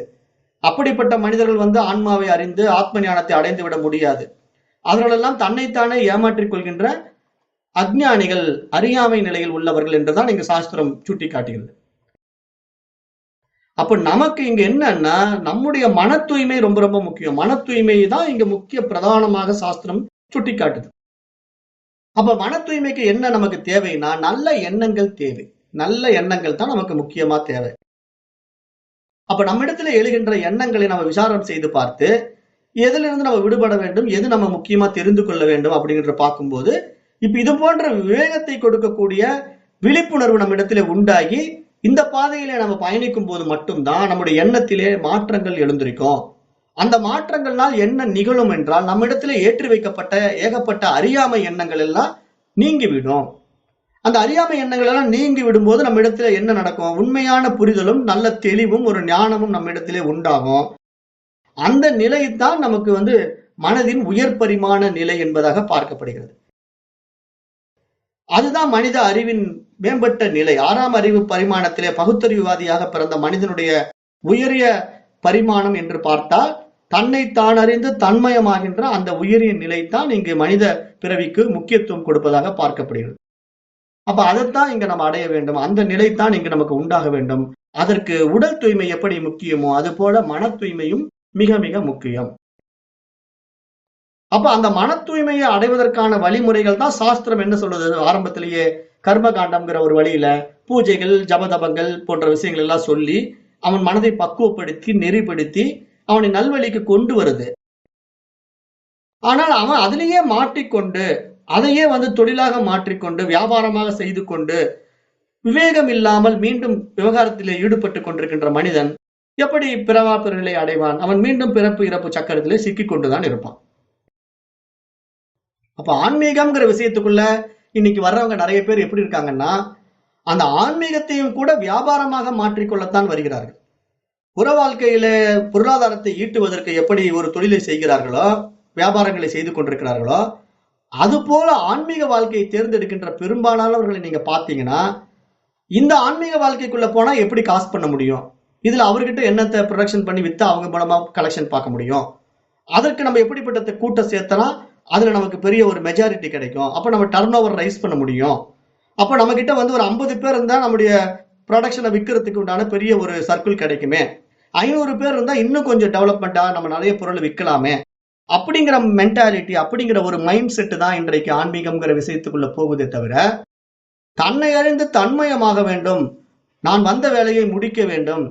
அப்படிப்பட்ட மனிதர்கள் ஆன்மாவை அறிந்து ஆத்ம ஞானத்தை அடைந்து விட முடியாது. அவர்களெல்லாம் தன்னைத்தானே ஏமாற்றிக் கொள்கின்ற அஞ்ஞானிகள், அறியாமை நிலையில் உள்ளவர்கள் என்றுதான் இங்கு சாஸ்திரம் சுட்டி காட்டுகிறது. அப்ப நமக்கு இங்க என்னன்னா, நம்முடைய மன தூய்மை ரொம்ப ரொம்ப முக்கியம். மன தூய்மை தான் இங்க முக்கிய பிரதானமாக சாஸ்திரம் சுட்டி காட்டுது. அப்ப மன தூய்மைக்கு என்ன நமக்கு தேவைன்னா, நல்ல எண்ணங்கள் தேவை. நல்ல எண்ணங்கள் தான் நமக்கு முக்கியமா தேவை. அப்ப நம்மிடத்துல எழுகின்ற எண்ணங்களை நம்ம விசாரம் செய்து பார்த்து, எதிலிருந்து நம்ம விடுபட வேண்டும், எது நம்ம முக்கியமா தெரிந்து கொள்ள வேண்டும் அப்படிங்கிற பார்க்கும்போது, இப்ப இது போன்ற விவேகத்தை கொடுக்கக்கூடிய விழிப்புணர்வு நம்ம இடத்துல உண்டாகி, இந்த பாதையிலே நம்ம பயணிக்கும் போது மட்டும்தான் நம்முடைய எண்ணத்திலே மாற்றங்கள் எழுந்திருக்கும். அந்த மாற்றங்கள்னால் என்ன நிகழும் என்றால், நம்மிடத்திலே ஏற்றி வைக்கப்பட்ட ஏகப்பட்ட அறியாமை எண்ணங்கள் எல்லாம் நீங்கிவிடும். அந்த அறியாமை எண்ணங்கள் எல்லாம் நீங்கி விடும்போது நம்ம இடத்துல என்ன நடக்கும்? உண்மையான புரிதலும் நல்ல தெளிவும் ஒரு ஞானமும் நம்ம இடத்திலே உண்டாகும். அந்த நிலைதான் நமக்கு மனதின் உயர் பரிமாண நிலை என்பதாக பார்க்கப்படுகிறது. அதுதான் மனித அறிவின் மேம்பட்ட நிலை. 6ஆம் அறிவு பரிமாணத்திலே பகுத்தறிவுவாதியாக பிறந்த மனிதனுடைய உயரிய பரிமாணம் என்று பார்த்தால், தன்னை தான் அறிந்து தன்மயமாகின்ற அந்த உயரிய நிலைத்தான் இங்கு மனித பிறவிக்கு முக்கியத்துவம் கொடுப்பதாக பார்க்கப்படுகிறது. அப்ப அதைத்தான் இங்க நம்ம அடைய வேண்டும். அந்த நிலைத்தான் இங்கு நமக்கு உண்டாக வேண்டும். அதற்கு உடல் தூய்மை எப்படி முக்கியமோ அது போல மன தூய்மையும் மிக மிக முக்கியம். அப்ப அந்த மன தூய்மையை அடைவதற்கான வழிமுறைகள் தான் சாஸ்திரம் என்ன சொல்றது? ஆரம்பத்திலேயே கர்ம காண்டம்ங்கிற ஒரு வழியில பூஜைகள், ஜபதபங்கள் போன்ற விஷயங்கள் எல்லாம் சொல்லி அவன் மனதை பக்குவப்படுத்தி நெறிப்படுத்தி அவனை நல்வழிக்கு கொண்டு வருது. ஆனால் அவன் அதிலேயே மாட்டிக்கொண்டு அதையே தொழிலாக மாற்றிக்கொண்டு வியாபாரமாக செய்து கொண்டு விவேகம் இல்லாமல் மீண்டும் விவகாரத்திலே ஈடுபட்டு கொண்டிருக்கின்ற மனிதன் எப்படி பிறவா பிறநிலை அடைவான்? அவன் மீண்டும் பிறப்பு இறப்பு சக்கரத்திலே சிக்கிக் கொண்டுதான் இருப்பான். அப்ப ஆன்மீகம்ங்கிற விஷயத்துக்குள்ள இன்னைக்கு வர்றவங்க நிறைய பேர் எப்படி இருக்காங்கன்னா, அந்த ஆன்மீகத்தையும் கூட வியாபாரமாக மாற்றிக்கொள்ளத்தான் வருகிறார்கள். புற வாழ்க்கையில பொருளாதாரத்தை ஈட்டுவதற்கு எப்படி ஒரு தொழிலை செய்கிறார்களோ, வியாபாரங்களை செய்து கொண்டிருக்கிறார்களோ, அது போல ஆன்மீக வாழ்க்கையை தேர்ந்தெடுக்கின்ற பெரும்பாலானவர்களை நீங்க பாத்தீங்கன்னா, இந்த ஆன்மீக வாழ்க்கைக்குள்ள போனா எப்படி காசு பண்ண முடியும், இதுல அவர்கிட்ட என்னத்தை ப்ரொடக்ஷன் பண்ணி வித்து அவங்க மூலமா கலெக்ஷன் பார்க்க முடியும், அதற்கு நம்ம எப்படிப்பட்ட கூட்டம் சேர்த்தனா அதுல நமக்கு பெரிய ஒரு மெஜாரிட்டி கிடைக்கும், அப்ப நம்ம டர்ன் ஓவர் ரைஸ் பண்ண முடியும், அப்ப நம்ம கிட்ட ஒரு 50 பேர் இருந்தா நம்முடைய ப்ரொடக்ஷனை விற்கிறதுக்கு உண்டான பெரிய ஒரு சர்க்கிள் கிடைக்குமே, 500 பேர் இருந்தா இன்னும் கொஞ்சம் டெவலப்மெண்டா நம்ம நிறைய பொருள் விற்கலாமே, அப்படிங்கிற மென்டாலிட்டி, அப்படிங்கிற ஒரு மைண்ட் செட் தான் இன்றைக்கு ஆன்மீகம்ங்கிற விஷயத்துக்குள்ள போகுதே தவிர, தன்னை அறிந்து தன்மயமாக வேண்டும், நான் வந்த வேலையை முடிக்க வேண்டும்,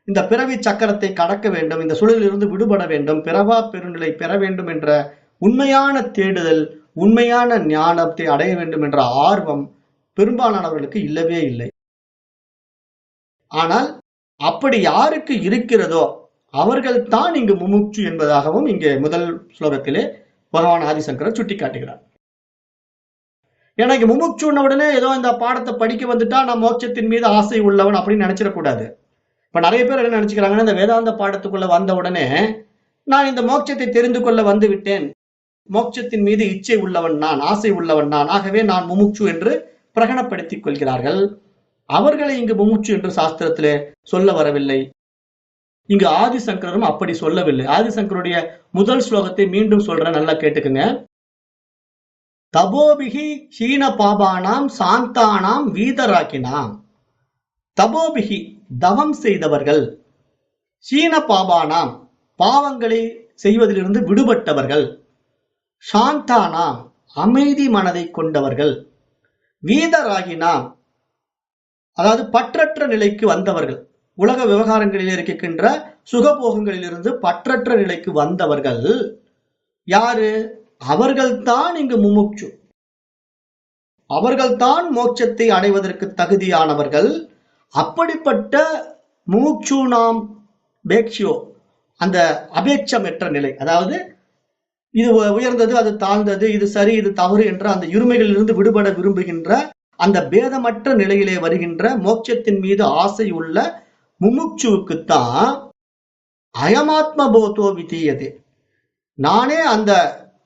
இந்த பிறவி சக்கரத்தை கடக்க வேண்டும், இந்த சூழலிலிருந்து விடுபட வேண்டும், பிறவா பெருநிலை பெற வேண்டும் என்ற உண்மையான தேடுதல், உண்மையான ஞானத்தை அடைய வேண்டும் என்ற ஆர்வம் பெரும்பாலானவர்களுக்கு இல்லவே இல்லை. ஆனால் அப்படி யாருக்கு இருக்கிறதோ அவர்கள் தான் இங்கு முமுட்சு என்பதாகவும் இங்கே முதல் ஸ்லோகத்திலே பகவான் ஆதிசங்கரர் சுட்டி காட்டுகிறார். எனக்கு முமுட்சுன்ன உடனே ஏதோ இந்த பாடத்தை படிக்க வந்துட்டா நான் மோட்சத்தின் மீது ஆசை உள்ளவன் அப்படின்னு நினைச்சிடக்கூடாது. இப்ப நிறைய பேர் என்ன நினைச்சுக்கிறாங்கன்னா, இந்த வேதாந்த பாடத்துக்குள்ள வந்த உடனே நான் இந்த மோட்சத்தை தெரிந்து கொள்ள வந்து விட்டேன், மோட்சத்தின் மீது இச்சை உள்ளவன் நான், ஆசை உள்ளவன் நான், ஆகவே நான் முமுட்சு என்று பிரகடனப்படுத்திக் கொள்கிறார்கள். அவர்களை இங்கு முமுட்சு என்று சாஸ்திரத்திலே சொல்ல வரவில்லை. இங்கு ஆதிசங்கரும் அப்படி சொல்லவில்லை. ஆதிசங்கருடைய முதல் ஸ்லோகத்தை மீண்டும் சொல்றேன், நல்லா கேட்டுக்குங்க. தபோபிகி ஹீன பாபானாம் சாந்தானாம் வீதராக்கினாம். தபோபிகி தவம் செய்தவர்கள், ஹீன பாபானாம் பாவங்களை செய்வதிலிருந்து விடுபட்டவர்கள், சாந்தானாம் அமைதி மனதை கொண்டவர்கள், வீதராகினாம் அதாவது பற்றற்ற நிலைக்கு வந்தவர்கள், உலக விவகாரங்களில் இருக்கின்ற சுகபோகங்களிலிருந்து பற்றற்ற நிலைக்கு வந்தவர்கள் யாரு? அவர்கள்தான் இங்கு முமுட்சு, அவர்கள்தான் மோட்சத்தை அடைவதற்கு தகுதியானவர்கள். அப்படிப்பட்ட முமுட்சு நாம் பேக்ஷியோ, அந்த அபேட்சமற்ற நிலை, அதாவது இது உயர்ந்தது, அது தாழ்ந்தது, இது சரி, இது தவறு என்ற அந்த இருமைகளிலிருந்து விடுபட விரும்புகின்ற அந்த பேதமற்ற நிலையிலே வருகின்ற மோட்சத்தின் மீது ஆசை உள்ள முமுட்சுவுக்குத்தான் அயமாத்ம போதோ விதீயதே, நானே அந்த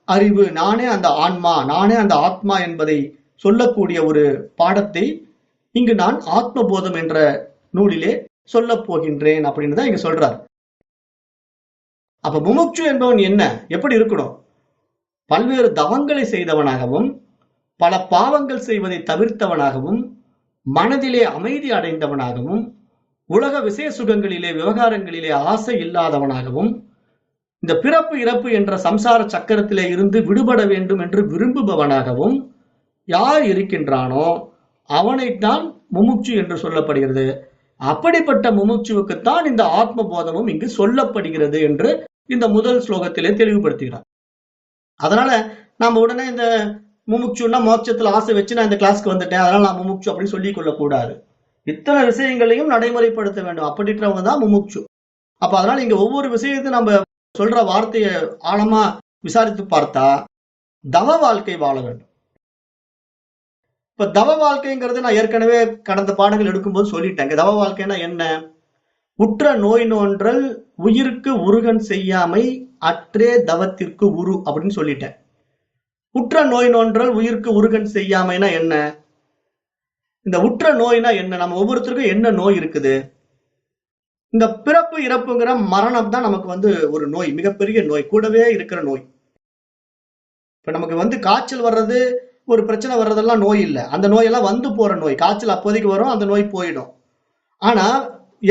அறிவு, நானே அந்த ஆன்மா, நானே அந்த ஆத்மா என்பதை சொல்லக்கூடிய ஒரு பாடத்தை இங்கு நான் ஆத்மபோதம் என்ற நூலிலே சொல்ல போகின்றேன் அப்படின்னு தான் இங்க சொல்றார். அப்ப முமுட்சு என்பவன் என்ன, எப்படி இருக்கணும்? பல்வேறு தவங்களை செய்தவனாகவும் பல பாவங்கள் செய்வதை தவிர்த்தவனாகவும் மனதிலே அமைதி அடைந்தவனாகவும் உலக விசேஷ சுகங்களிலே விவகாரங்களிலே ஆசை இல்லாதவனாகவும் இந்த பிறப்பு இறப்பு என்ற சம்சார சக்கரத்திலே இருந்து விடுபட வேண்டும் என்று விரும்புபவனாகவும் யார் இருக்கின்றானோ அவனைத்தான் முமுட்சு என்று சொல்லப்படுகிறது. அப்படிப்பட்ட முமுட்சுவுக்குத்தான் இந்த ஆத்ம போதமும் இங்கு சொல்லப்படுகிறது என்று இந்த முதல் ஸ்லோகத்திலே தெளிவுபடுத்துகிறார். அதனால நாம உடனே இந்த முமுட்சுன்னா மோட்சத்துல ஆசை வச்சு நான் இந்த கிளாஸ்க்கு வந்துட்டேன், அதனால நான் முமுட்சு அப்படின்னு சொல்லிக் கொள்ளக்கூடாது. இத்தனை விஷயங்களையும் நடைமுறைப்படுத்த வேண்டும், அப்படின்றவங்க தான் முமுட்சு. அப்ப அதனால இங்க ஒவ்வொரு விஷயத்தையும் நம்ம சொல்ற வார்த்தையை ஆழமா விசாரித்து பார்த்தா தவ வாழ்க்கை வாழ வேண்டும். இப்ப தவ வாழ்க்கைங்கிறது நான் ஏற்கனவே கடந்த பாடங்கள் எடுக்கும்போது சொல்லிட்டேன். தவ வாழ்க்கைன்னா என்ன? உற்ற நோய் நோன்றல் உயிருக்கு உருகன் செய்யாமை அற்றே தவத்திற்கு உரு அப்படின்னு சொல்லிட்டேன். உற்ற நோய் நோன்றல் உயிருக்கு உருகன் செய்யாமைனா என்ன? இந்த உற்ற நோய்னா என்ன? நம்ம ஒவ்வொருத்தருக்கும் என்ன நோய் இருக்குது? இந்த பிறப்பு இறப்புங்கிற மரணம் தான் நமக்கு ஒரு நோய், மிகப்பெரிய நோய், கூடவே இருக்கிற நோய். இப்ப நமக்கு காய்ச்சல் வர்றது, ஒரு பிரச்சனை வர்றதெல்லாம் நோய் இல்லை. அந்த நோயெல்லாம் வந்து போற நோய். காய்ச்சல் அப்போதைக்கு வரும், அந்த நோய் போயிடும். ஆனா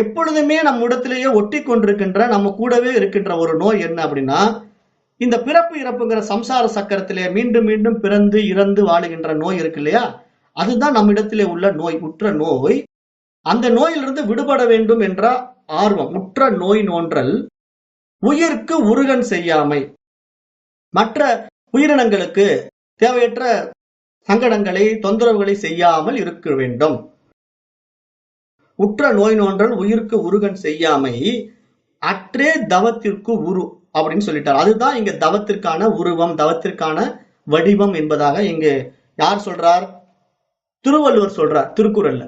எப்பொழுதுமே நம்ம இடத்திலேயே ஒட்டி கொண்டிருக்கின்ற, நம்ம கூடவே இருக்கின்ற ஒரு நோய் என்ன அப்படின்னா, இந்த பிறப்பு இறப்புங்கிற சம்சார சக்கரத்திலே மீண்டும் மீண்டும் பிறந்து இறந்து வாழுகின்ற நோய் இருக்கு இல்லையா, அதுதான் நம்ம இடத்திலே உள்ள நோய், உற்ற நோய். அந்த நோயிலிருந்து விடுபட வேண்டும் என்ற ஆர்வம், உற்ற நோய் நோன்றல் உயிருக்கு உருகன் செய்யாமை, மற்ற உயிரினங்களுக்கு தேவையற்ற சங்கடங்களை தொந்தரவுகளை செய்யாமல் இருக்க வேண்டும். உற்ற நோய் நோன்றல் உயிருக்கு உருகன் செய்யாமை அற்றே தவத்திற்கு உரு அப்படின்னு சொல்லிட்டார். அதுதான் இங்க தவத்திற்கான உருவம், தவத்திற்கான வடிவம் என்பதாக இங்கு யார் சொல்றார்? திருவள்ளுவர் சொல்றார் திருக்குறள்ல.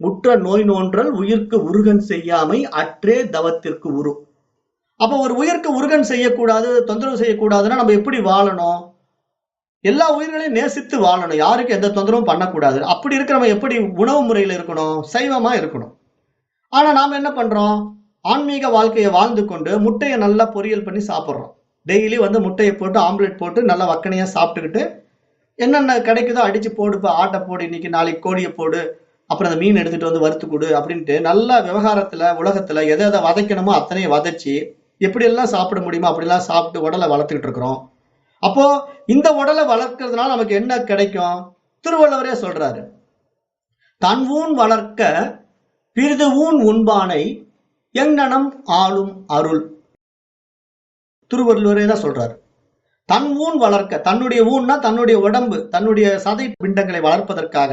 உற்ற நோய் நோன்றல் உயிர்க்கு உருகன் செய்யாமை அற்றே தவத்திற்கு உரு. அப்ப ஒரு உயிருக்கு உருகன் செய்யக்கூடாது, தொந்தரவு செய்யக்கூடாதுன்னா நம்ம எப்படி வாழணும்? எல்லா உயிர்களையும் நேசித்து வாழணும், யாருக்கு எந்த தொந்தரவும் பண்ணக்கூடாது. அப்படி இருக்கிறவங்க எப்படி உணவு முறையில இருக்கணும்? சைவமா இருக்கணும். ஆனா நாம என்ன பண்றோம்? ஆன்மீக வாழ்க்கையை வாழ்ந்து கொண்டு முட்டையை நல்லா பொரியல் பண்ணி சாப்பிட்றோம். டெய்லி முட்டையை போட்டு ஆம்லெட் போட்டு நல்லா வக்கனையா சாப்பிட்டுக்கிட்டு என்னென்ன கிடைக்குதோ அடிச்சு போடு, ஆட்டை போடு, இன்னைக்கு நாளைக்கு கோழியை போடு, அப்புறம் அந்த மீன் எடுத்துட்டு வறுத்து கொடு அப்படின்ட்டு நல்லா விவகாரத்துல உலகத்துல எதை எதை வதைக்கணுமோ அத்தனையும் வதைச்சு எப்படியெல்லாம் சாப்பிட முடியுமோ அப்படிலாம் சாப்பிட்டு உடலை வளர்த்துக்கிட்டு இருக்கிறோம். அப்போ இந்த உடலை வளர்க்கறதுனால நமக்கு என்ன கிடைக்கும்? திருவள்ளுவரே சொல்றாரு, தன் ஊன் வளர்க்க பிறிது ஊன் உண்பானை எங்ஙனம் ஆளும் அருள். திருவள்ளுவரே தான் சொல்றாரு. தன் ஊன் வளர்க்க, தன்னுடைய ஊன்னா தன்னுடைய உடம்பு, தன்னுடைய சதை பிண்டங்களை வளர்ப்பதற்காக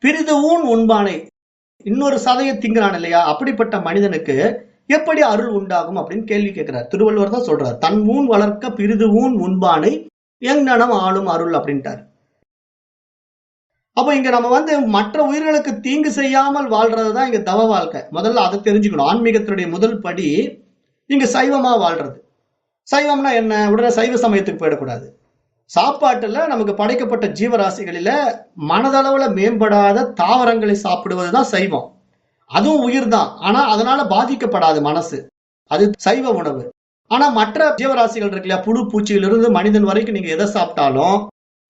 பிறிது ஊன் உண்பானை, இன்னொரு சதையை திங்கிறான் இல்லையா, அப்படிப்பட்ட மனிதனுக்கு எப்படி அருள் உண்டாகும் அப்படின்னு கேள்வி கேட்கிறார். திருவள்ளுவர் தான் சொல்றார், தன் ஊன் வளர்க்க பிறிது ஊன் உண்பானை எங்ஙனம் ஆளும் அருள் அப்படின்ட்டார். அப்ப இங்க நம்ம மற்ற உயிர்களுக்கு தீங்கு செய்யாமல் வாழ்றதுதான் இங்க தவ வாழ்க்கை. முதல்ல அதை தெரிஞ்சுக்கணும். ஆன்மீகத்தினுடைய முதல் படி இங்க சைவமா வாழ்றது. சைவம்னா என்ன? உடனே சைவ சமயத்துக்கு போயிடக்கூடாது. சாப்பாட்டுல நமக்கு படைக்கப்பட்ட ஜீவராசிகளில மனதளவுல மேம்படாத தாவரங்களை சாப்பிடுவதுதான் சைவம். அதுவும் உயிர் தான், ஆனா அதனால பாதிக்கப்படாது மனசு, அது சைவ உணவு. ஆனா மற்ற ஜீவராசிகள் இருக்கு இல்லையா, புழு பூச்சியிலிருந்து மனிதன் வரைக்கும் நீங்க எதை சாப்பிட்டாலும்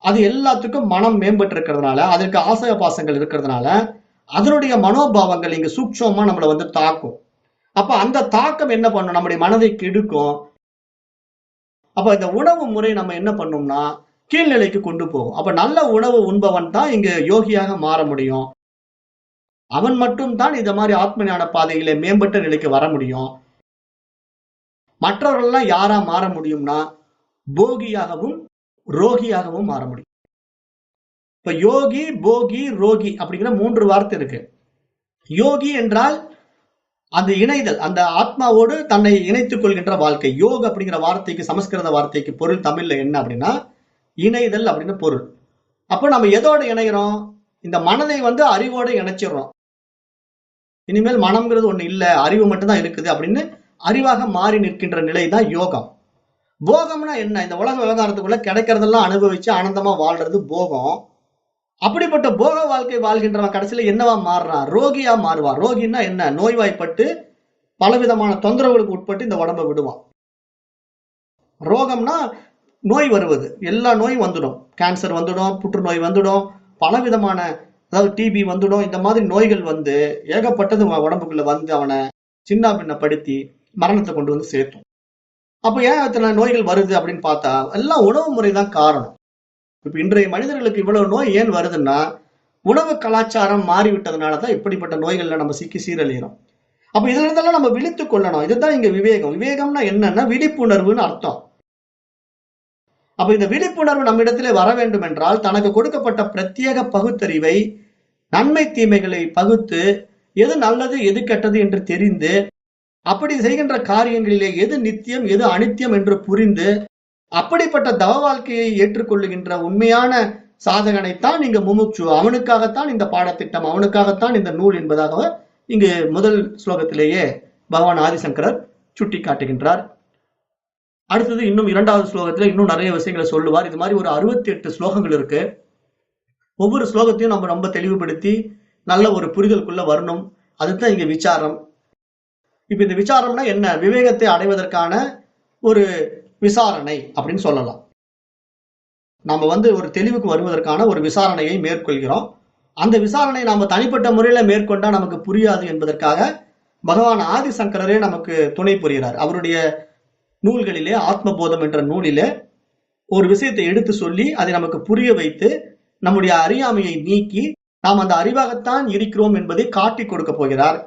அது எல்லாத்துக்கும் மனம் மேம்பட்டு இருக்கிறதுனால, அதற்கு ஆசை பாசங்கள் இருக்கிறதுனால அதனுடைய மனோபாவங்கள் இங்க சூக்ஷமா நம்மளை தாக்கும். அப்ப அந்த தாக்கம் என்ன பண்ணும்? நம்முடைய மனதை கெடுக்கும். அப்ப இந்த உணவு முறை நம்ம என்ன பண்ணோம்னா கீழ்நிலைக்கு கொண்டு போகும். அப்ப நல்ல உணவு உண்பவன் தான் இங்க யோகியாக மாற முடியும். அவன் மட்டும் தான் இந்த மாதிரி ஆத்ம ஞான பாதையில மேம்பட்ட நிலைக்கு வர முடியும். மற்றவர்கள்லாம் யாரா மாற முடியும்னா போகியாகவும் ரோகியாகவும் மாற முடியும். இப்ப யோகி, போகி, ரோகி அப்படிங்கிற 3 வார்த்தை இருக்கு. யோகி என்றால் அந்த இணைதல், அந்த ஆத்மாவோடு தன்னை இணைத்துக் கொள்கின்ற வாழ்க்கை. யோக் அப்படிங்கிற வார்த்தைக்கு, சமஸ்கிருத வார்த்தைக்கு பொருள் தமிழ்ல என்ன அப்படின்னா இணைதல் அப்படின்னு பொருள். அப்போ நம்ம எதோட இணைகிறோம்? இந்த மனதை அறிவோட இணைச்சிடறோம். இனிமேல் மனம்ங்கிறது ஒண்ணு இல்ல, அறிவு மட்டும்தான் இருக்குது அப்படின்னு அறிவாக மாறி நிற்கின்ற நிலை தான் யோகம். போகம்னா என்ன? இந்த உலக விவகாரத்துக்குள்ள கிடைக்கிறதெல்லாம் அனுபவிச்சு ஆனந்தமா வாழ்றது போகம். அப்படிப்பட்ட போக வாழ்க்கை வாழ்கின்றவன் கடைசியில என்னவா மாறுறான்? ரோகியா மாறுவான். ரோகின்னா என்ன? நோய்வாய்ப்பட்டு பலவிதமான தொந்தரவுகளுக்கு உட்பட்டு இந்த உடம்பை விடுவான். ரோகம்னா நோய் வருவது, எல்லா நோயும் வந்துடும். கேன்சர் வந்துடும், புற்றுநோய் வந்துடும், பலவிதமான, அதாவது டிபி வந்துடும். இந்த மாதிரி நோய்கள் ஏகப்பட்டது உடம்புக்குள்ள அவனை சின்ன பின்னப்படுத்தி மரணத்தை கொண்டு சேர்த்தும். அப்ப ஏன் இத்தனை நோய்கள் வருது அப்படின்னு பார்த்தா எல்லாம் உணவு முறைதான் காரணம். இப்ப இன்றைய மனிதர்களுக்கு இவ்வளவு நோய் ஏன் வருதுன்னா உணவு கலாச்சாரம் மாறிவிட்டதுனாலதான் இப்படிப்பட்ட நோய்கள்ல நம்ம சிக்கி சீரழிகிறோம். அப்ப இதுல இருந்தெல்லாம் நம்ம விழித்துக் கொள்ளணும். இதுதான் இங்க விவேகம். விவேகம்னா என்னன்னா விழிப்புணர்வுன்னு அர்த்தம். அப்ப இந்த விழிப்புணர்வு நம்மிடத்திலே வர வேண்டும் என்றால் தனக்கு கொடுக்கப்பட்ட பிரத்யேக பகுத்தறிவை, நன்மை தீமைகளை பகுத்து எது நல்லது எது கெட்டது என்று தெரிந்து அப்படி செய்கின்ற காரியங்களிலே எது நித்தியம் எது அனித்தியம் என்று புரிந்து அப்படிப்பட்ட தவ வாழ்க்கையை ஏற்றுக்கொள்ளுகின்ற உண்மையான சாதகனைத்தான் இங்கு முமுட்சு, அவனுக்காகத்தான் இந்த பாடத்திட்டம், அவனுக்காகத்தான் இந்த நூல் என்பதாக இங்கு முதல் ஸ்லோகத்திலேயே பகவான் ஆதிசங்கரர் சுட்டி காட்டுகின்றார். அடுத்தது இன்னும் 2வது ஸ்லோகத்துல இன்னும் நிறைய விஷயங்களை சொல்லுவார். இது மாதிரி ஒரு 68 ஸ்லோகங்கள் இருக்கு. ஒவ்வொரு ஸ்லோகத்தையும் நம்ம ரொம்ப தெளிவுபடுத்தி நல்ல ஒரு புரிதலுக்குள்ள வரணும். அதுதான் இங்க விசாரம். இப்ப இந்த விசாரம்னா என்ன? விவேகத்தை அடைவதற்கான ஒரு விசாரணை அப்படின்னு சொல்லலாம். நாம ஒரு தெளிவுக்கு வருவதற்கான ஒரு விசாரணையை மேற்கொள்கிறோம். அந்த விசாரணை நாம தனிப்பட்ட முறையில மேற்கொண்டா நமக்கு புரியாது என்பதற்காக பகவான் ஆதிசங்கரரே நமக்கு துணை புரிகிறார். அவருடைய நூல்களிலே, ஆத்மபோதம் என்ற நூலிலே ஒரு விஷயத்தை எடுத்து சொல்லி அதை நமக்கு புரிய வைத்து நம்முடைய அறியாமையை நீக்கி நாம் அந்த அறிவாகத்தான் இருக்கிறோம் என்பதை காட்டி கொடுக்க போகிறார்.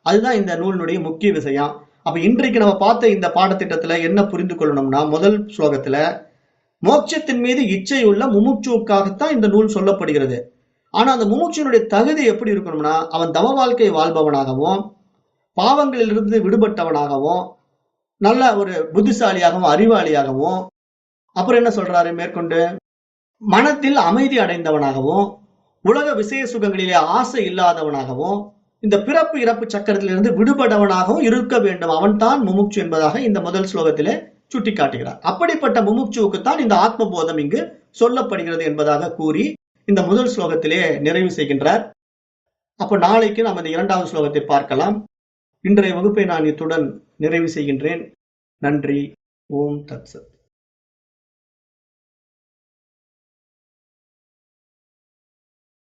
அதுதான் இந்த நூலினுடைய முக்கிய விஷயம். அப்ப இன்றைக்கு நம்ம பார்த்த இந்த பாடத்திட்டத்துல என்ன புரிந்து கொள்ளணும்னா, முதல் ஸ்லோகத்துல மோட்சத்தின் மீது இச்சை உள்ள முமுட்சுவுக்காகத்தான் இந்த நூல் சொல்லப்படுகிறது. ஆனா அந்த முமுட்சுனுடைய தகுதி எப்படி இருக்கணும்னா, அவன் தவ வாழ்க்கை வாழ்பவனாகவும் பாவங்களிலிருந்து விடுபட்டவனாகவும் நல்ல ஒரு புத்திசாலியாகவும் அறிவாளியாகவும், அப்புறம் என்ன சொல்றாரு மேற்கொண்டு, மனத்தில் அமைதி அடைந்தவனாகவும் உலக விசேஷ சுகங்களிலே ஆசை இல்லாதவனாகவும் இந்த பிறப்பு இறப்பு சக்கரத்திலிருந்து விடுபடவனாகவும் இருக்க வேண்டும். அவன் தான் முமுட்சு என்பதாக இந்த முதல் ஸ்லோகத்திலே சுட்டி காட்டுகிறார். அப்படிப்பட்ட முமுட்சுவுக்குத்தான் இந்த ஆத்மபோதம் இங்கு சொல்லப்படுகிறது என்பதாக கூறி இந்த முதல் ஸ்லோகத்திலே நிறைவு செய்கின்றார். அப்ப நாளைக்கு நாம் இந்த 2வது ஸ்லோகத்தை பார்க்கலாம். இன்றைய வகுப்பை நான் இத்துடன் நிறைவு செய்கின்றேன். நன்றி. ஓம் தத்சத்.